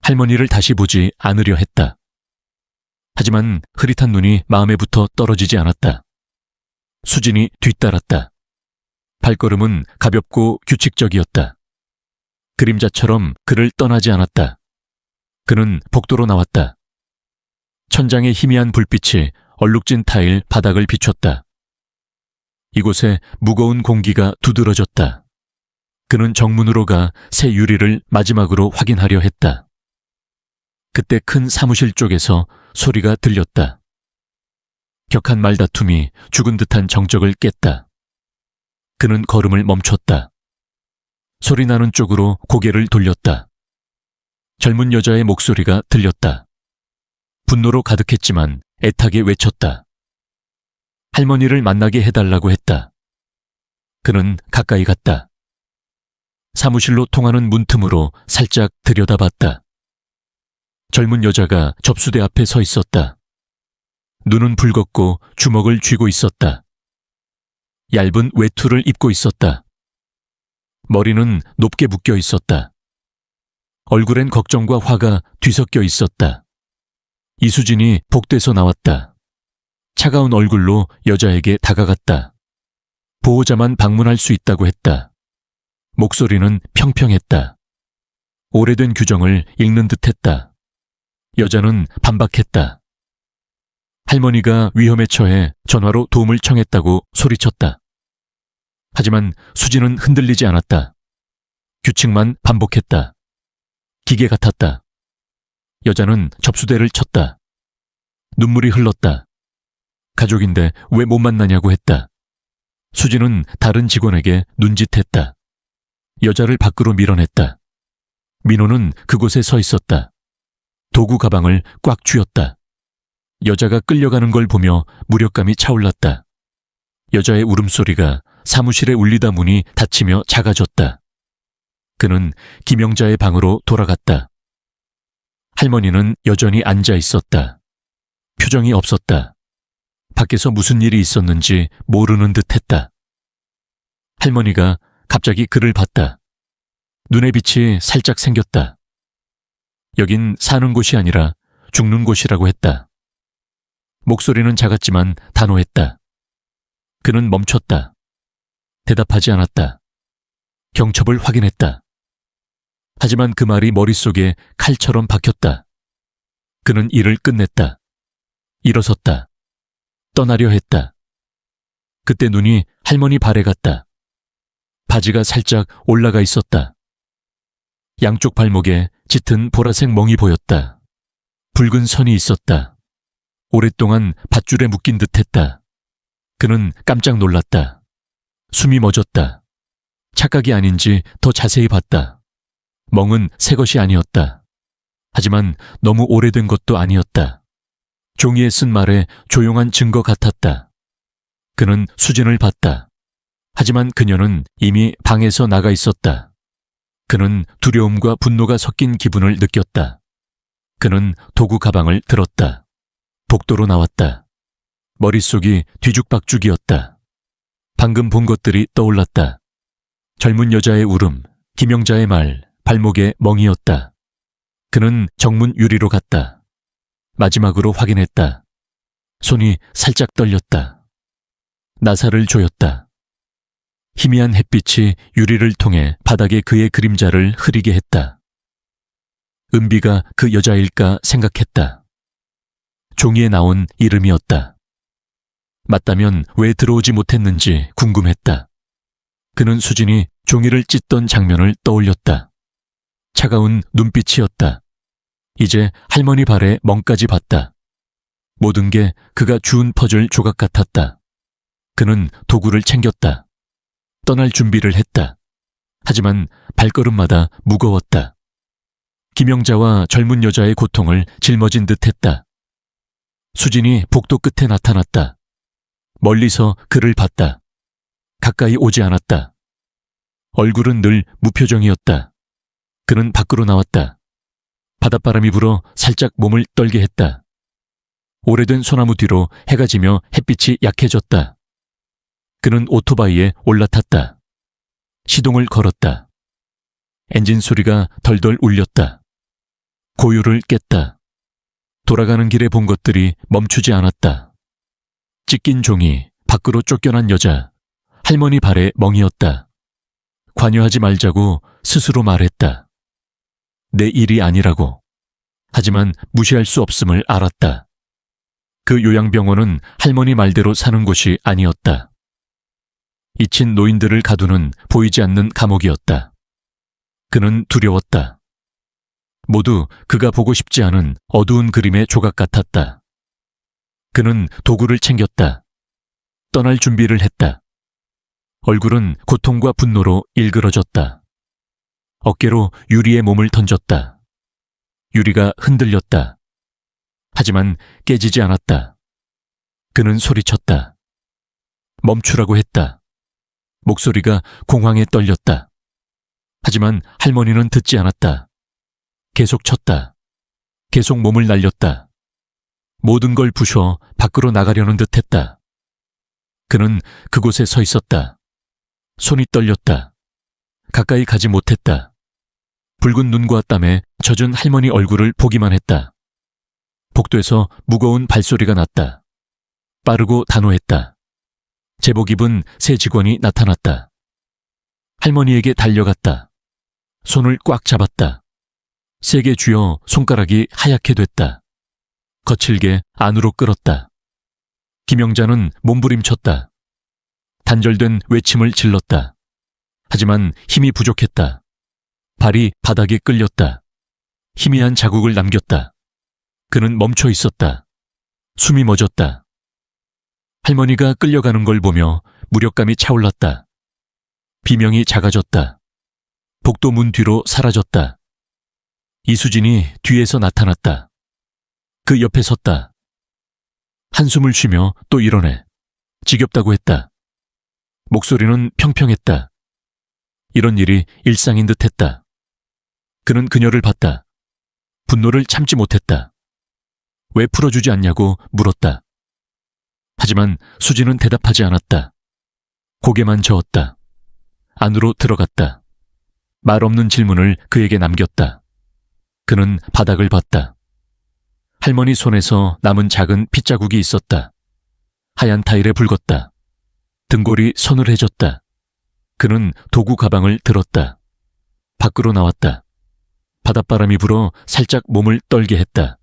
할머니를 다시 보지 않으려 했다. 하지만 흐릿한 눈이 마음에 붙어 떨어지지 않았다. 수진이 뒤따랐다. 발걸음은 가볍고 규칙적이었다. 그림자처럼 그를 떠나지 않았다. 그는 복도로 나왔다. 천장의 희미한 불빛이 얼룩진 타일 바닥을 비췄다. 이곳에 무거운 공기가 두드러졌다. 그는 정문으로 가 새 유리를 마지막으로 확인하려 했다. 그때 큰 사무실 쪽에서 소리가 들렸다. 격한 말다툼이 죽은 듯한 정적을 깼다. 그는 걸음을 멈췄다. 소리 나는 쪽으로 고개를 돌렸다. 젊은 여자의 목소리가 들렸다. 분노로 가득했지만 애타게 외쳤다. 할머니를 만나게 해달라고 했다. 그는 가까이 갔다. 사무실로 통하는 문틈으로 살짝 들여다봤다. 젊은 여자가 접수대 앞에 서 있었다. 눈은 붉었고 주먹을 쥐고 있었다. 얇은 외투를 입고 있었다. 머리는 높게 묶여 있었다. 얼굴엔 걱정과 화가 뒤섞여 있었다. 이수진이 복도에서 나왔다. 차가운 얼굴로 여자에게 다가갔다. 보호자만 방문할 수 있다고 했다. 목소리는 평평했다. 오래된 규정을 읽는 듯했다. 여자는 반박했다. 할머니가 위험에 처해 전화로 도움을 청했다고 소리쳤다. 하지만 수지는 흔들리지 않았다. 규칙만 반복했다. 기계 같았다. 여자는 접수대를 쳤다. 눈물이 흘렀다. 가족인데 왜 못 만나냐고 했다. 수지는 다른 직원에게 눈짓했다. 여자를 밖으로 밀어냈다. 민호는 그곳에 서 있었다. 도구 가방을 꽉 쥐었다. 여자가 끌려가는 걸 보며 무력감이 차올랐다. 여자의 울음소리가 사무실에 울리다 문이 닫히며 작아졌다. 그는 김영자의 방으로 돌아갔다. 할머니는 여전히 앉아 있었다. 표정이 없었다. 밖에서 무슨 일이 있었는지 모르는 듯했다. 할머니가 갑자기 그를 봤다. 눈의 빛이 살짝 생겼다. 여긴 사는 곳이 아니라 죽는 곳이라고 했다. 목소리는 작았지만 단호했다. 그는 멈췄다. 대답하지 않았다. 경첩을 확인했다. 하지만 그 말이 머릿속에 칼처럼 박혔다. 그는 일을 끝냈다. 일어섰다. 떠나려 했다. 그때 눈이 할머니 발에 갔다. 바지가 살짝 올라가 있었다. 양쪽 발목에 짙은 보라색 멍이 보였다. 붉은 선이 있었다. 오랫동안 밧줄에 묶인 듯했다. 그는 깜짝 놀랐다. 숨이 멎었다. 착각이 아닌지 더 자세히 봤다. 멍은 새 것이 아니었다. 하지만 너무 오래된 것도 아니었다. 종이에 쓴 말에 조용한 증거 같았다. 그는 수진을 봤다. 하지만 그녀는 이미 방에서 나가 있었다. 그는 두려움과 분노가 섞인 기분을 느꼈다. 그는 도구 가방을 들었다. 복도로 나왔다. 머릿속이 뒤죽박죽이었다. 방금 본 것들이 떠올랐다. 젊은 여자의 울음, 김영자의 말, 발목에 멍이었다. 그는 정문 유리로 갔다. 마지막으로 확인했다. 손이 살짝 떨렸다. 나사를 조였다. 희미한 햇빛이 유리를 통해 바닥에 그의 그림자를 흐리게 했다. 은비가 그 여자일까 생각했다. 종이에 나온 이름이었다. 맞다면 왜 들어오지 못했는지 궁금했다. 그는 수진이 종이를 찢던 장면을 떠올렸다. 차가운 눈빛이었다. 이제 할머니 발에 멍까지 봤다. 모든 게 그가 주운 퍼즐 조각 같았다. 그는 도구를 챙겼다. 떠날 준비를 했다. 하지만 발걸음마다 무거웠다. 김영자와 젊은 여자의 고통을 짊어진 듯했다. 수진이 복도 끝에 나타났다. 멀리서 그를 봤다. 가까이 오지 않았다. 얼굴은 늘 무표정이었다. 그는 밖으로 나왔다. 바닷바람이 불어 살짝 몸을 떨게 했다. 오래된 소나무 뒤로 해가 지며 햇빛이 약해졌다. 그는 오토바이에 올라탔다. 시동을 걸었다. 엔진 소리가 덜덜 울렸다. 고요를 깼다. 돌아가는 길에 본 것들이 멈추지 않았다. 찢긴 종이, 밖으로 쫓겨난 여자, 할머니 발에 멍이었다. 관여하지 말자고 스스로 말했다. 내 일이 아니라고. 하지만 무시할 수 없음을 알았다. 그 요양병원은 할머니 말대로 사는 곳이 아니었다. 잊힌 노인들을 가두는 보이지 않는 감옥이었다. 그는 두려웠다. 모두 그가 보고 싶지 않은 어두운 그림의 조각 같았다. 그는 도구를 챙겼다. 떠날 준비를 했다. 얼굴은 고통과 분노로 일그러졌다. 어깨로 유리에 몸을 던졌다. 유리가 흔들렸다. 하지만 깨지지 않았다. 그는 소리쳤다. 멈추라고 했다. 목소리가 공황에 떨렸다. 하지만 할머니는 듣지 않았다. 계속 쳤다. 계속 몸을 날렸다. 모든 걸 부셔 밖으로 나가려는 듯했다. 그는 그곳에 서 있었다. 손이 떨렸다. 가까이 가지 못했다. 붉은 눈과 땀에 젖은 할머니 얼굴을 보기만 했다. 복도에서 무거운 발소리가 났다. 빠르고 단호했다. 제복 입은 새 직원이 나타났다. 할머니에게 달려갔다. 손을 꽉 잡았다. 세게 쥐어 손가락이 하얗게 됐다. 거칠게 안으로 끌었다. 김영자는 몸부림쳤다. 단절된 외침을 질렀다. 하지만 힘이 부족했다. 발이 바닥에 끌렸다. 희미한 자국을 남겼다. 그는 멈춰 있었다. 숨이 멎었다. 할머니가 끌려가는 걸 보며 무력감이 차올랐다. 비명이 작아졌다. 복도 문 뒤로 사라졌다. 이수진이 뒤에서 나타났다. 그 옆에 섰다. 한숨을 쉬며 또 일어내. 지겹다고 했다. 목소리는 평평했다. 이런 일이 일상인 듯 했다. 그는 그녀를 봤다. 분노를 참지 못했다. 왜 풀어주지 않냐고 물었다. 하지만 수지는 대답하지 않았다. 고개만 저었다. 안으로 들어갔다. 말 없는 질문을 그에게 남겼다. 그는 바닥을 봤다. 할머니 손에서 남은 작은 핏자국이 있었다. 하얀 타일에 붉었다. 등골이 서늘해졌다. 그는 도구 가방을 들었다. 밖으로 나왔다. 바닷바람이 불어 살짝 몸을 떨게 했다.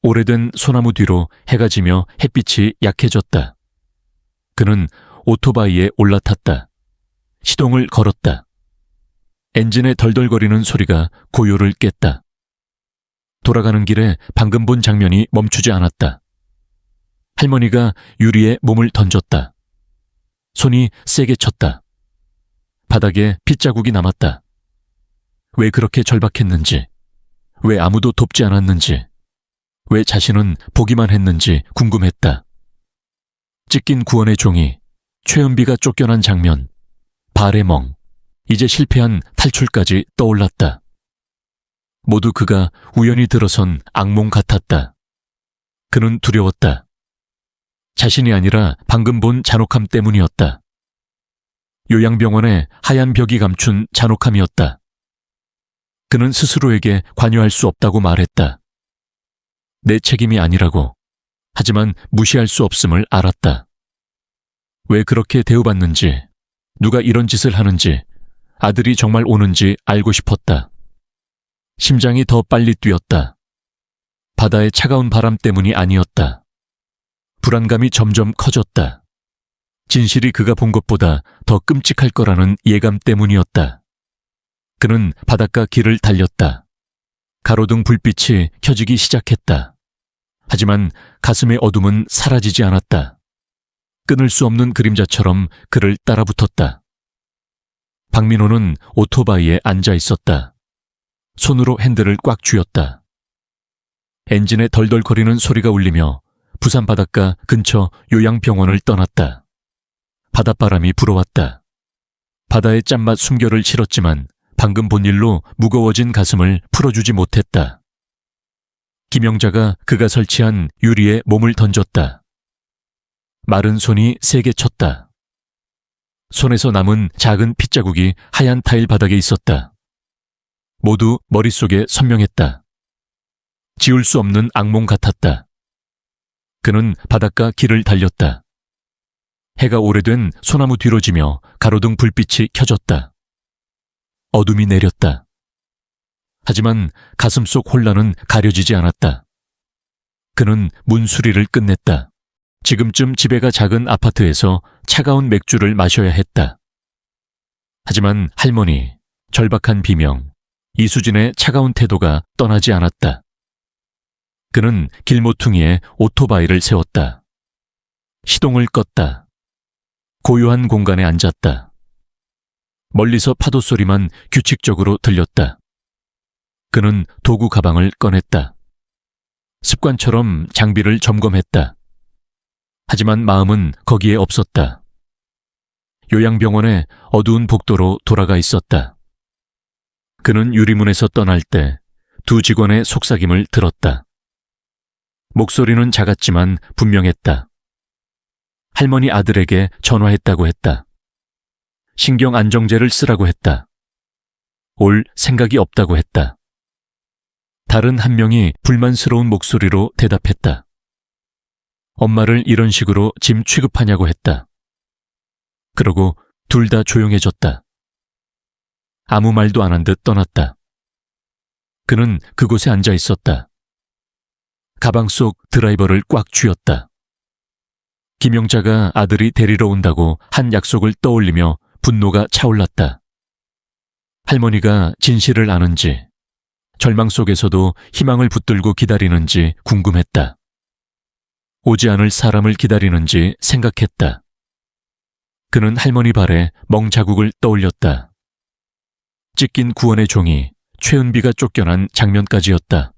오래된 소나무 뒤로 해가 지며 햇빛이 약해졌다. 그는 오토바이에 올라탔다. 시동을 걸었다. 엔진의 덜덜거리는 소리가 고요를 깼다. 돌아가는 길에 방금 본 장면이 멈추지 않았다. 할머니가 유리에 몸을 던졌다. 손이 세게 쳤다. 바닥에 핏자국이 남았다. 왜 그렇게 절박했는지, 왜 아무도 돕지 않았는지, 왜 자신은 보기만 했는지 궁금했다. 찢긴 구원의 종이, 최은비가 쫓겨난 장면, 발의 멍, 이제 실패한 탈출까지 떠올랐다. 모두 그가 우연히 들어선 악몽 같았다. 그는 두려웠다. 자신이 아니라 방금 본 잔혹함 때문이었다. 요양병원의 하얀 벽이 감춘 잔혹함이었다. 그는 스스로에게 관여할 수 없다고 말했다. 내 책임이 아니라고. 하지만 무시할 수 없음을 알았다. 왜 그렇게 대우받는지, 누가 이런 짓을 하는지, 아들이 정말 오는지 알고 싶었다. 심장이 더 빨리 뛰었다. 바다의 차가운 바람 때문이 아니었다. 불안감이 점점 커졌다. 진실이 그가 본 것보다 더 끔찍할 거라는 예감 때문이었다. 그는 바닷가 길을 달렸다. 가로등 불빛이 켜지기 시작했다. 하지만 가슴의 어둠은 사라지지 않았다. 끊을 수 없는 그림자처럼 그를 따라붙었다. 박민호는 오토바이에 앉아 있었다. 손으로 핸들을 꽉 쥐었다. 엔진의 덜덜거리는 소리가 울리며 부산 바닷가 근처 요양병원을 떠났다. 바닷바람이 불어왔다. 바다의 짠맛 숨결을 실었지만 방금 본 일로 무거워진 가슴을 풀어주지 못했다. 김영자가 그가 설치한 유리에 몸을 던졌다. 마른 손이 세게 쳤다. 손에서 남은 작은 핏자국이 하얀 타일 바닥에 있었다. 모두 머릿속에 선명했다. 지울 수 없는 악몽 같았다. 그는 바닷가 길을 달렸다. 해가 오래된 소나무 뒤로 지며 가로등 불빛이 켜졌다. 어둠이 내렸다. 하지만 가슴속 혼란은 가려지지 않았다. 그는 문수리를 끝냈다. 지금쯤 집에가 작은 아파트에서 차가운 맥주를 마셔야 했다. 하지만 할머니, 절박한 비명, 이수진의 차가운 태도가 떠나지 않았다. 그는 길모퉁이에 오토바이를 세웠다. 시동을 껐다. 고요한 공간에 앉았다. 멀리서 파도 소리만 규칙적으로 들렸다. 그는 도구 가방을 꺼냈다. 습관처럼 장비를 점검했다. 하지만 마음은 거기에 없었다. 요양병원의 어두운 복도로 돌아가 있었다. 그는 유리문에서 떠날 때 두 직원의 속삭임을 들었다. 목소리는 작았지만 분명했다. 할머니 아들에게 전화했다고 했다. 신경 안정제를 쓰라고 했다. 올 생각이 없다고 했다. 다른 한 명이 불만스러운 목소리로 대답했다. 엄마를 이런 식으로 짐 취급하냐고 했다. 그러고 둘 다 조용해졌다. 아무 말도 안 한 듯 떠났다. 그는 그곳에 앉아 있었다. 가방 속 드라이버를 꽉 쥐었다. 김영자가 아들이 데리러 온다고 한 약속을 떠올리며 분노가 차올랐다. 할머니가 진실을 아는지, 절망 속에서도 희망을 붙들고 기다리는지 궁금했다. 오지 않을 사람을 기다리는지 생각했다. 그는 할머니 발에 멍자국을 떠올렸다. 찢긴 구원의 종이 최은비가 쫓겨난 장면까지였다.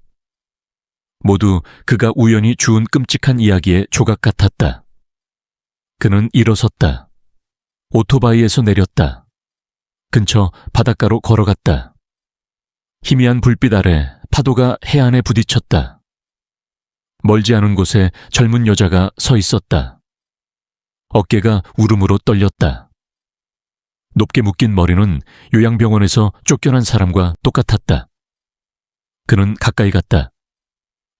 모두 그가 우연히 주운 끔찍한 이야기의 조각 같았다. 그는 일어섰다. 오토바이에서 내렸다. 근처 바닷가로 걸어갔다. 희미한 불빛 아래 파도가 해안에 부딪혔다. 멀지 않은 곳에 젊은 여자가 서 있었다. 어깨가 울음으로 떨렸다. 높게 묶인 머리는 요양병원에서 쫓겨난 사람과 똑같았다. 그는 가까이 갔다.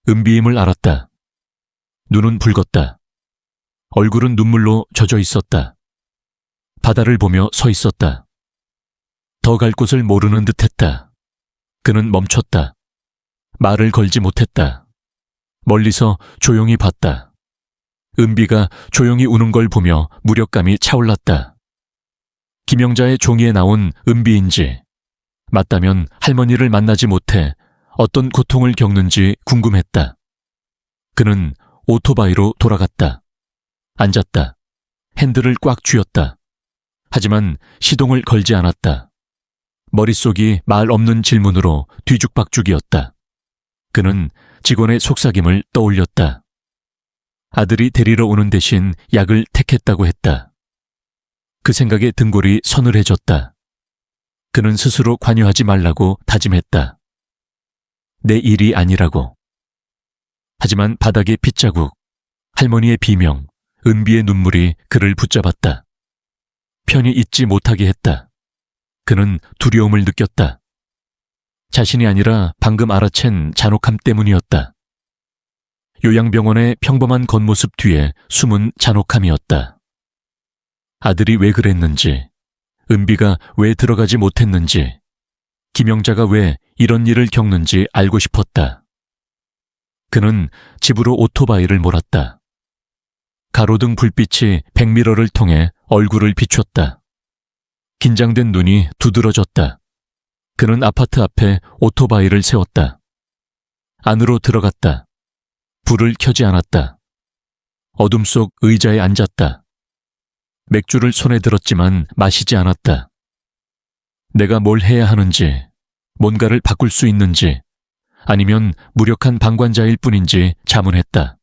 은비임을 알았다. 눈은 붉었다. 얼굴은 눈물로 젖어 있었다. 바다를 보며 서 있었다. 더 갈 곳을 모르는 듯했다. 그는 멈췄다. 말을 걸지 못했다. 멀리서 조용히 봤다. 은비가 조용히 우는 걸 보며 무력감이 차올랐다. 김영자의 종이에 나온 은비인지, 맞다면 할머니를 만나지 못해 어떤 고통을 겪는지 궁금했다. 그는 오토바이로 돌아갔다. 앉았다. 핸들을 꽉 쥐었다. 하지만 시동을 걸지 않았다. 머릿속이 말 없는 질문으로 뒤죽박죽이었다. 그는 직원의 속삭임을 떠올렸다. 아들이 데리러 오는 대신 약을 택했다고 했다. 그 생각에 등골이 서늘해졌다. 그는 스스로 관여하지 말라고 다짐했다. 내 일이 아니라고. 하지만 바닥의 핏자국, 할머니의 비명, 은비의 눈물이 그를 붙잡았다. 편히 있지 못하게 했다. 그는 두려움을 느꼈다. 자신이 아니라 방금 알아챈 잔혹함 때문이었다. 요양병원의 평범한 겉모습 뒤에 숨은 잔혹함이었다. 아들이 왜 그랬는지, 은비가 왜 들어가지 못했는지, 김영자가 왜 이런 일을 겪는지 알고 싶었다. 그는 집으로 오토바이를 몰았다. 가로등 불빛이 백미러를 통해 얼굴을 비췄다. 긴장된 눈이 두드러졌다. 그는 아파트 앞에 오토바이를 세웠다. 안으로 들어갔다. 불을 켜지 않았다. 어둠 속 의자에 앉았다. 맥주를 손에 들었지만 마시지 않았다. 내가 뭘 해야 하는지, 뭔가를 바꿀 수 있는지, 아니면 무력한 방관자일 뿐인지 자문했다.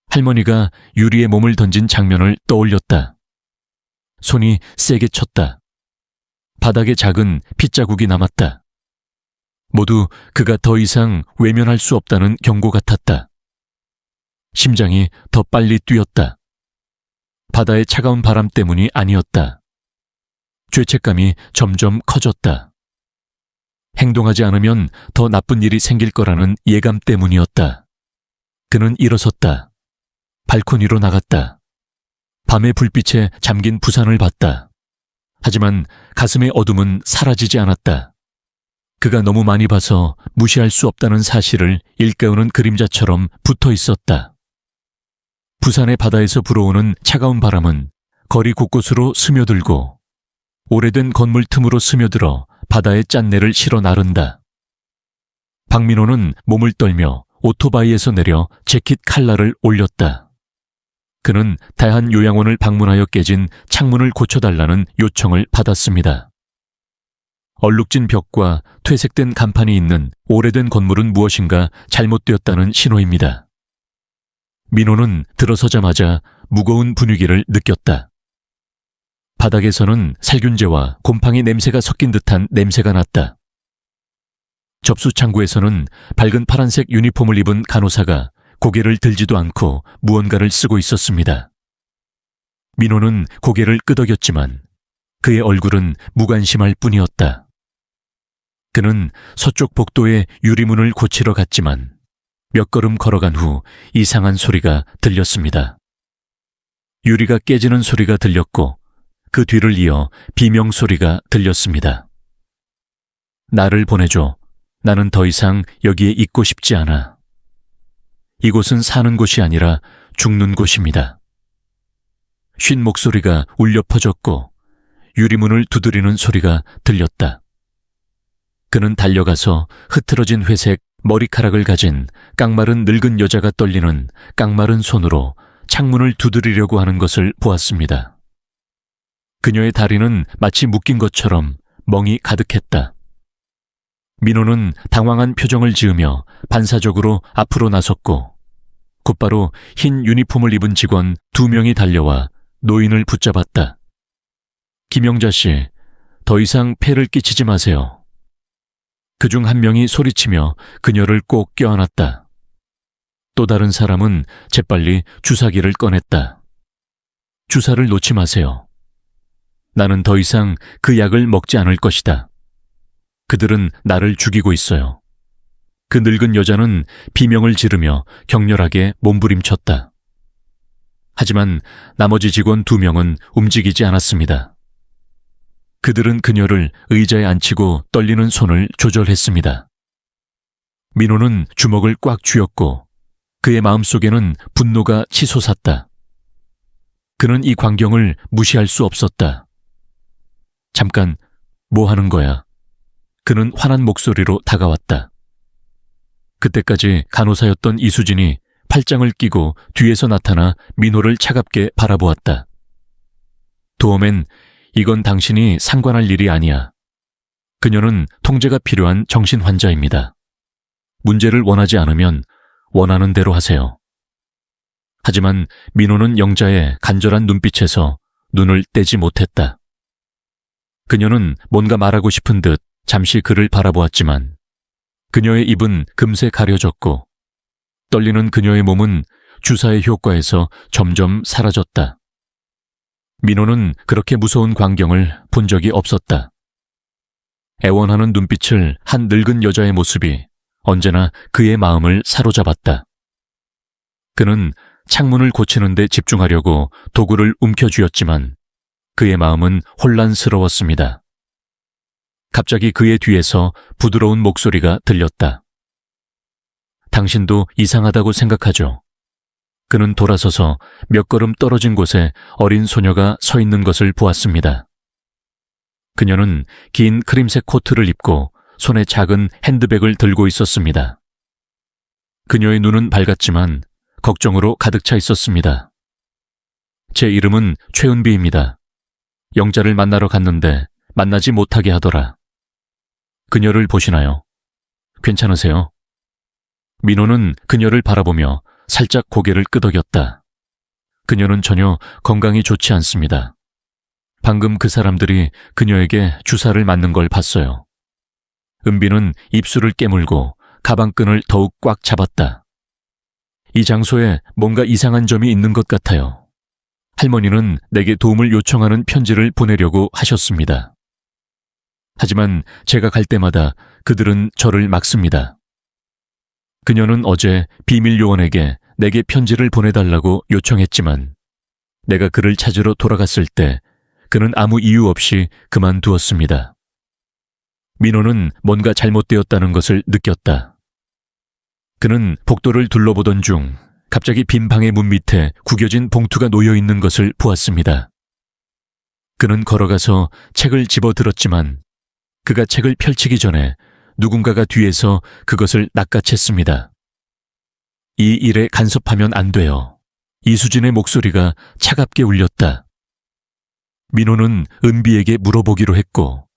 할머니가 유리에 몸을 던진 장면을 떠올렸다. 손이 세게 쳤다. 바닥에 작은 핏자국이 남았다. 모두 그가 더 이상 외면할 수 없다는 경고 같았다. 심장이 더 빨리 뛰었다. 바다의 차가운 바람 때문이 아니었다. 죄책감이 점점 커졌다. 행동하지 않으면 더 나쁜 일이 생길 거라는 예감 때문이었다. 그는 일어섰다. 발코니로 나갔다. 밤의 불빛에 잠긴 부산을 봤다. 하지만 가슴의 어둠은 사라지지 않았다. 그가 너무 많이 봐서 무시할 수 없다는 사실을 일깨우는 그림자처럼 붙어 있었다. 부산의 바다에서 불어오는 차가운 바람은 거리 곳곳으로 스며들고 오래된 건물 틈으로 스며들어 바다의 짠내를 실어 나른다. 박민호는 몸을 떨며 오토바이에서 내려 재킷 칼날을 올렸다. 그는 대한요양원을 방문하여 깨진 창문을 고쳐달라는 요청을 받았습니다. 얼룩진 벽과 퇴색된 간판이 있는 오래된 건물은 무엇인가 잘못되었다는 신호입니다. 민호는 들어서자마자 무거운 분위기를 느꼈다. 바닥에서는 살균제와 곰팡이 냄새가 섞인 듯한 냄새가 났다. 접수 창구에서는 밝은 파란색 유니폼을 입은 간호사가 고개를 들지도 않고 무언가를 쓰고 있었습니다. 민호는 고개를 끄덕였지만 그의 얼굴은 무관심할 뿐이었다. 그는 서쪽 복도의 유리문을 고치러 갔지만 몇 걸음 걸어간 후 이상한 소리가 들렸습니다. 유리가 깨지는 소리가 들렸고 그 뒤를 이어 비명 소리가 들렸습니다. 나를 보내줘. 나는 더 이상 여기에 있고 싶지 않아. 이곳은 사는 곳이 아니라 죽는 곳입니다. 쉰 목소리가 울려 퍼졌고 유리문을 두드리는 소리가 들렸다. 그는 달려가서 흐트러진 회색 머리카락을 가진 깡마른 늙은 여자가 떨리는 깡마른 손으로 창문을 두드리려고 하는 것을 보았습니다. 그녀의 다리는 마치 묶인 것처럼 멍이 가득했다. 민호는 당황한 표정을 지으며 반사적으로 앞으로 나섰고 곧바로 흰 유니폼을 입은 직원 2명이 달려와 노인을 붙잡았다. 김영자 씨, 더 이상 폐를 끼치지 마세요. 그중 한 명이 소리치며 그녀를 꼭 껴안았다. 또 다른 사람은 재빨리 주사기를 꺼냈다. 주사를 놓지 마세요. 나는 더 이상 그 약을 먹지 않을 것이다. 그들은 나를 죽이고 있어요. 그 늙은 여자는 비명을 지르며 격렬하게 몸부림쳤다. 하지만 나머지 직원 2명은 움직이지 않았습니다. 그들은 그녀를 의자에 앉히고 떨리는 손을 조절했습니다. 민호는 주먹을 꽉 쥐었고 그의 마음속에는 분노가 치솟았다. 그는 이 광경을 무시할 수 없었다. 잠깐, 뭐 하는 거야? 그는 화난 목소리로 다가왔다. 그때까지 간호사였던 이수진이 팔짱을 끼고 뒤에서 나타나 민호를 차갑게 바라보았다. 도어맨, 이건 당신이 상관할 일이 아니야. 그녀는 통제가 필요한 정신 환자입니다. 문제를 원하지 않으면 원하는 대로 하세요. 하지만 민호는 영자의 간절한 눈빛에서 눈을 떼지 못했다. 그녀는 뭔가 말하고 싶은 듯 잠시 그를 바라보았지만 그녀의 입은 금세 가려졌고 떨리는 그녀의 몸은 주사의 효과에서 점점 사라졌다. 민호는 그렇게 무서운 광경을 본 적이 없었다. 애원하는 눈빛을 한 늙은 여자의 모습이 언제나 그의 마음을 사로잡았다. 그는 창문을 고치는 데 집중하려고 도구를 움켜쥐었지만 그의 마음은 혼란스러웠습니다. 갑자기 그의 뒤에서 부드러운 목소리가 들렸다. 당신도 이상하다고 생각하죠? 그는 돌아서서 몇 걸음 떨어진 곳에 어린 소녀가 서 있는 것을 보았습니다. 그녀는 긴 크림색 코트를 입고 손에 작은 핸드백을 들고 있었습니다. 그녀의 눈은 밝았지만 걱정으로 가득 차 있었습니다. 제 이름은 최은비입니다. 영자를 만나러 갔는데 만나지 못하게 하더라. 그녀를 보시나요? 괜찮으세요? 민호는 그녀를 바라보며 살짝 고개를 끄덕였다. 그녀는 전혀 건강이 좋지 않습니다. 방금 그 사람들이 그녀에게 주사를 맞는 걸 봤어요. 은비는 입술을 깨물고 가방끈을 더욱 꽉 잡았다. 이 장소에 뭔가 이상한 점이 있는 것 같아요. 할머니는 내게 도움을 요청하는 편지를 보내려고 하셨습니다. 하지만 제가 갈 때마다 그들은 저를 막습니다. 그녀는 어제 비밀 요원에게 내게 편지를 보내달라고 요청했지만 내가 그를 찾으러 돌아갔을 때 그는 아무 이유 없이 그만두었습니다. 민호는 뭔가 잘못되었다는 것을 느꼈다. 그는 복도를 둘러보던 중 갑자기 빈 방의 문 밑에 구겨진 봉투가 놓여 있는 것을 보았습니다. 그는 걸어가서 책을 집어들었지만 그가 책을 펼치기 전에 누군가가 뒤에서 그것을 낚아챘습니다. 이 일에 간섭하면 안 돼요. 이수진의 목소리가 차갑게 울렸다. 민호는 은비에게 물어보기로 했고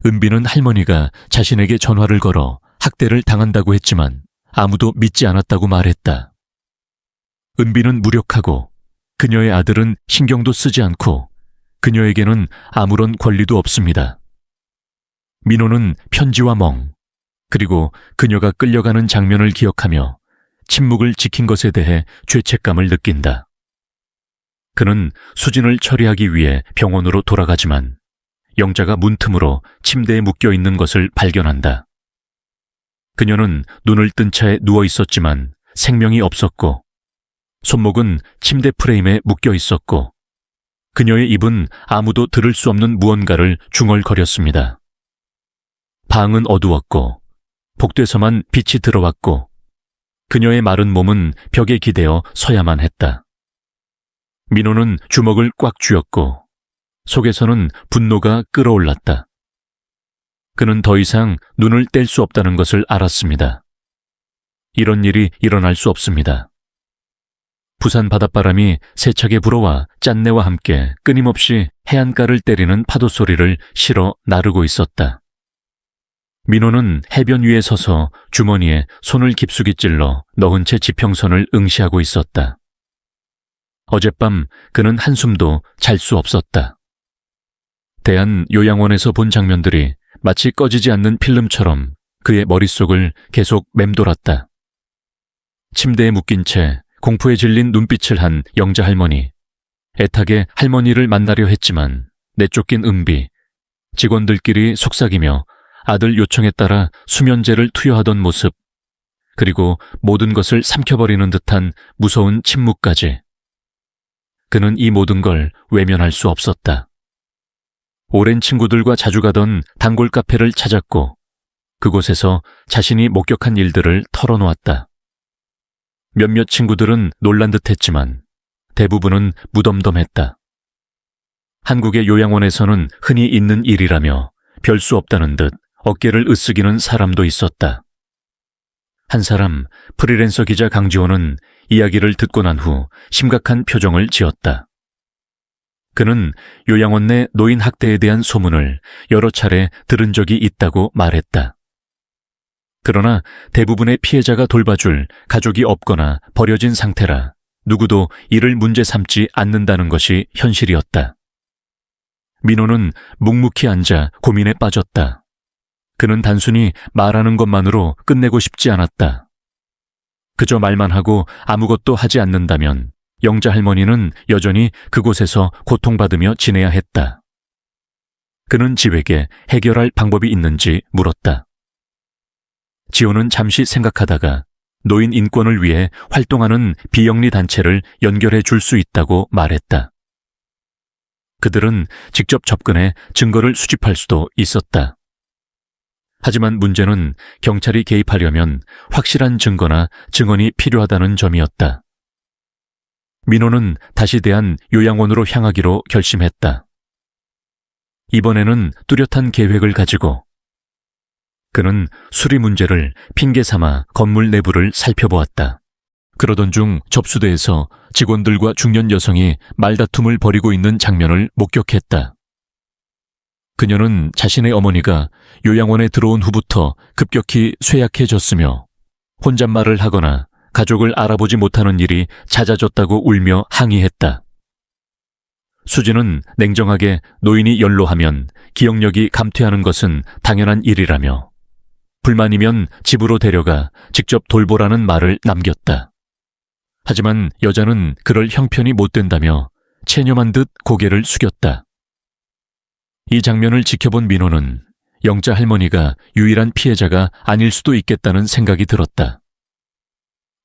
은비는 할머니가 자신에게 전화를 걸어 학대를 당한다고 했지만 아무도 믿지 않았다고 말했다. 은비는 무력하고 그녀의 아들은 신경도 쓰지 않고 그녀에게는 아무런 권리도 없습니다. 민호는 편지와 멍, 그리고 그녀가 끌려가는 장면을 기억하며 침묵을 지킨 것에 대해 죄책감을 느낀다. 그는 수진을 처리하기 위해 병원으로 돌아가지만 영자가 문틈으로 침대에 묶여 있는 것을 발견한다. 그녀는 눈을 뜬 채 누워 있었지만 생명이 없었고 손목은 침대 프레임에 묶여 있었고 그녀의 입은 아무도 들을 수 없는 무언가를 중얼거렸습니다. 방은 어두웠고 복도에서만 빛이 들어왔고 그녀의 마른 몸은 벽에 기대어 서야만 했다. 민호는 주먹을 꽉 쥐었고 속에서는 분노가 끓어올랐다. 그는 더 이상 눈을 뗄 수 없다는 것을 알았습니다. 이런 일이 일어날 수 없습니다. 부산 바닷바람이 세차게 불어와 짠내와 함께 끊임없이 해안가를 때리는 파도 소리를 실어 나르고 있었다. 민호는 해변 위에 서서 주머니에 손을 깊숙이 찔러 넣은 채 지평선을 응시하고 있었다. 어젯밤 그는 한숨도 잘 수 없었다. 대한 요양원에서 본 장면들이 마치 꺼지지 않는 필름처럼 그의 머릿속을 계속 맴돌았다. 침대에 묶인 채 공포에 질린 눈빛을 한 영자 할머니, 애타게 할머니를 만나려 했지만 내쫓긴 은비, 직원들끼리 속삭이며 아들 요청에 따라 수면제를 투여하던 모습, 그리고 모든 것을 삼켜버리는 듯한 무서운 침묵까지. 그는 이 모든 걸 외면할 수 없었다. 오랜 친구들과 자주 가던 단골 카페를 찾았고 그곳에서 자신이 목격한 일들을 털어놓았다. 몇몇 친구들은 놀란 듯했지만 대부분은 무덤덤했다. 한국의 요양원에서는 흔히 있는 일이라며 별 수 없다는 듯 어깨를 으쓱이는 사람도 있었다. 한 사람, 프리랜서 기자 강지호는 이야기를 듣고 난 후 심각한 표정을 지었다. 그는 요양원 내 노인 학대에 대한 소문을 여러 차례 들은 적이 있다고 말했다. 그러나 대부분의 피해자가 돌봐줄 가족이 없거나 버려진 상태라 누구도 이를 문제 삼지 않는다는 것이 현실이었다. 민호는 묵묵히 앉아 고민에 빠졌다. 그는 단순히 말하는 것만으로 끝내고 싶지 않았다. 그저 말만 하고 아무것도 하지 않는다면 영자 할머니는 여전히 그곳에서 고통받으며 지내야 했다. 그는 지회에게 해결할 방법이 있는지 물었다. 지호는 잠시 생각하다가 노인 인권을 위해 활동하는 비영리 단체를 연결해 줄 수 있다고 말했다. 그들은 직접 접근해 증거를 수집할 수도 있었다. 하지만 문제는 경찰이 개입하려면 확실한 증거나 증언이 필요하다는 점이었다. 민호는 다시 대한 요양원으로 향하기로 결심했다. 이번에는 뚜렷한 계획을 가지고 그는 수리 문제를 핑계 삼아 건물 내부를 살펴보았다. 그러던 중 접수대에서 직원들과 중년 여성이 말다툼을 벌이고 있는 장면을 목격했다. 그녀는 자신의 어머니가 요양원에 들어온 후부터 급격히 쇠약해졌으며 혼잣말을 하거나 가족을 알아보지 못하는 일이 잦아졌다고 울며 항의했다. 수지는 냉정하게 노인이 연로하면 기억력이 감퇴하는 것은 당연한 일이라며 불만이면 집으로 데려가 직접 돌보라는 말을 남겼다. 하지만 여자는 그럴 형편이 못 된다며 체념한 듯 고개를 숙였다. 이 장면을 지켜본 민호는 영자 할머니가 유일한 피해자가 아닐 수도 있겠다는 생각이 들었다.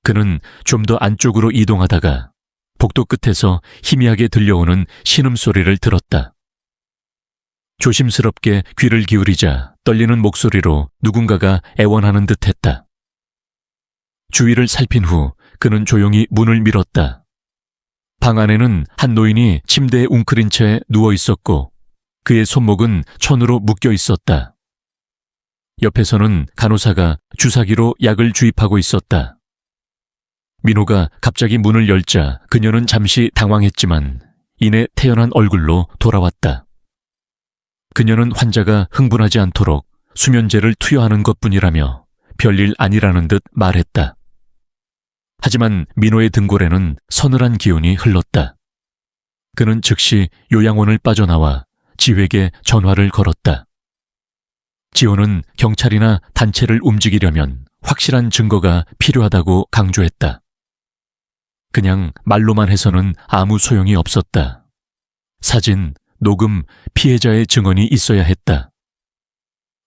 그는 좀 더 안쪽으로 이동하다가 복도 끝에서 희미하게 들려오는 신음소리를 들었다. 조심스럽게 귀를 기울이자 떨리는 목소리로 누군가가 애원하는 듯했다. 주위를 살핀 후 그는 조용히 문을 밀었다. 방 안에는 한 노인이 침대에 웅크린 채 누워 있었고 그의 손목은 천으로 묶여 있었다. 옆에서는 간호사가 주사기로 약을 주입하고 있었다. 민호가 갑자기 문을 열자 그녀는 잠시 당황했지만 이내 태연한 얼굴로 돌아왔다. 그녀는 환자가 흥분하지 않도록 수면제를 투여하는 것뿐이라며 별일 아니라는 듯 말했다. 하지만 민호의 등골에는 서늘한 기운이 흘렀다. 그는 즉시 요양원을 빠져나와 지회에게 전화를 걸었다. 지호는 경찰이나 단체를 움직이려면 확실한 증거가 필요하다고 강조했다. 그냥 말로만 해서는 아무 소용이 없었다. 사진, 녹음, 피해자의 증언이 있어야 했다.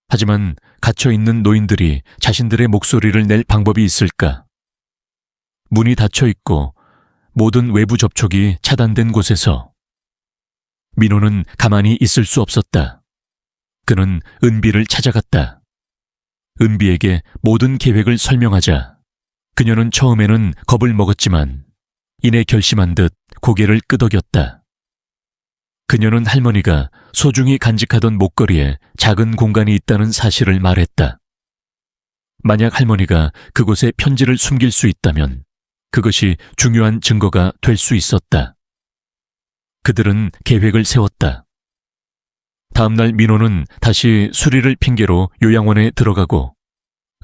하지만 갇혀있는 노인들이 자신들의 목소리를 낼 방법이 있을까? 문이 닫혀있고 모든 외부 접촉이 차단된 곳에서 민호는 가만히 있을 수 없었다. 그는 은비를 찾아갔다. 은비에게 모든 계획을 설명하자 그녀는 처음에는 겁을 먹었지만 이내 결심한 듯 고개를 끄덕였다. 그녀는 할머니가 소중히 간직하던 목걸이에 작은 공간이 있다는 사실을 말했다. 만약 할머니가 그곳에 편지를 숨길 수 있다면 그것이 중요한 증거가 될 수 있었다. 그들은 계획을 세웠다. 다음날 민호는 다시 수리를 핑계로 요양원에 들어가고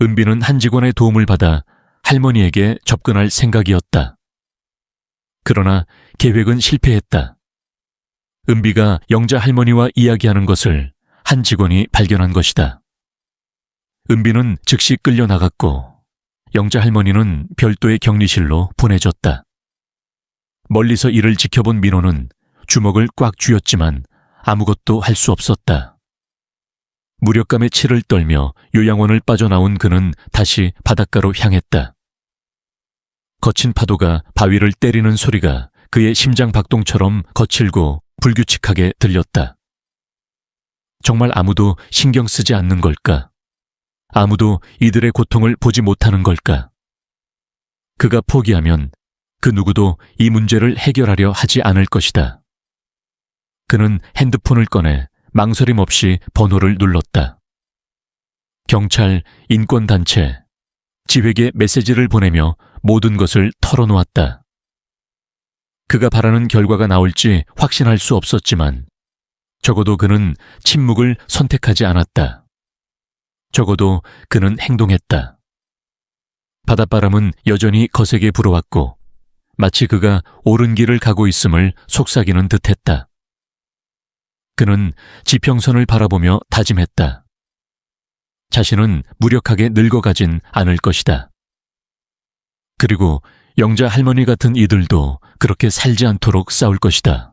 은비는 한 직원의 도움을 받아 할머니에게 접근할 생각이었다. 그러나 계획은 실패했다. 은비가 영자 할머니와 이야기하는 것을 한 직원이 발견한 것이다. 은비는 즉시 끌려나갔고 영자 할머니는 별도의 격리실로 보내졌다. 멀리서 이를 지켜본 민호는 주먹을 꽉 쥐었지만 아무것도 할 수 없었다. 무력감에 치를 떨며 요양원을 빠져나온 그는 다시 바닷가로 향했다. 거친 파도가 바위를 때리는 소리가 그의 심장 박동처럼 거칠고 불규칙하게 들렸다. 정말 아무도 신경 쓰지 않는 걸까? 아무도 이들의 고통을 보지 못하는 걸까? 그가 포기하면 그 누구도 이 문제를 해결하려 하지 않을 것이다. 그는 핸드폰을 꺼내 망설임 없이 번호를 눌렀다. 경찰, 인권단체, 지회에 메시지를 보내며 모든 것을 털어놓았다. 그가 바라는 결과가 나올지 확신할 수 없었지만 적어도 그는 침묵을 선택하지 않았다. 적어도 그는 행동했다. 바닷바람은 여전히 거세게 불어왔고 마치 그가 옳은 길을 가고 있음을 속삭이는 듯했다. 그는 지평선을 바라보며 다짐했다. 자신은 무력하게 늙어가진 않을 것이다. 그리고 영자 할머니 같은 이들도 그렇게 살지 않도록 싸울 것이다.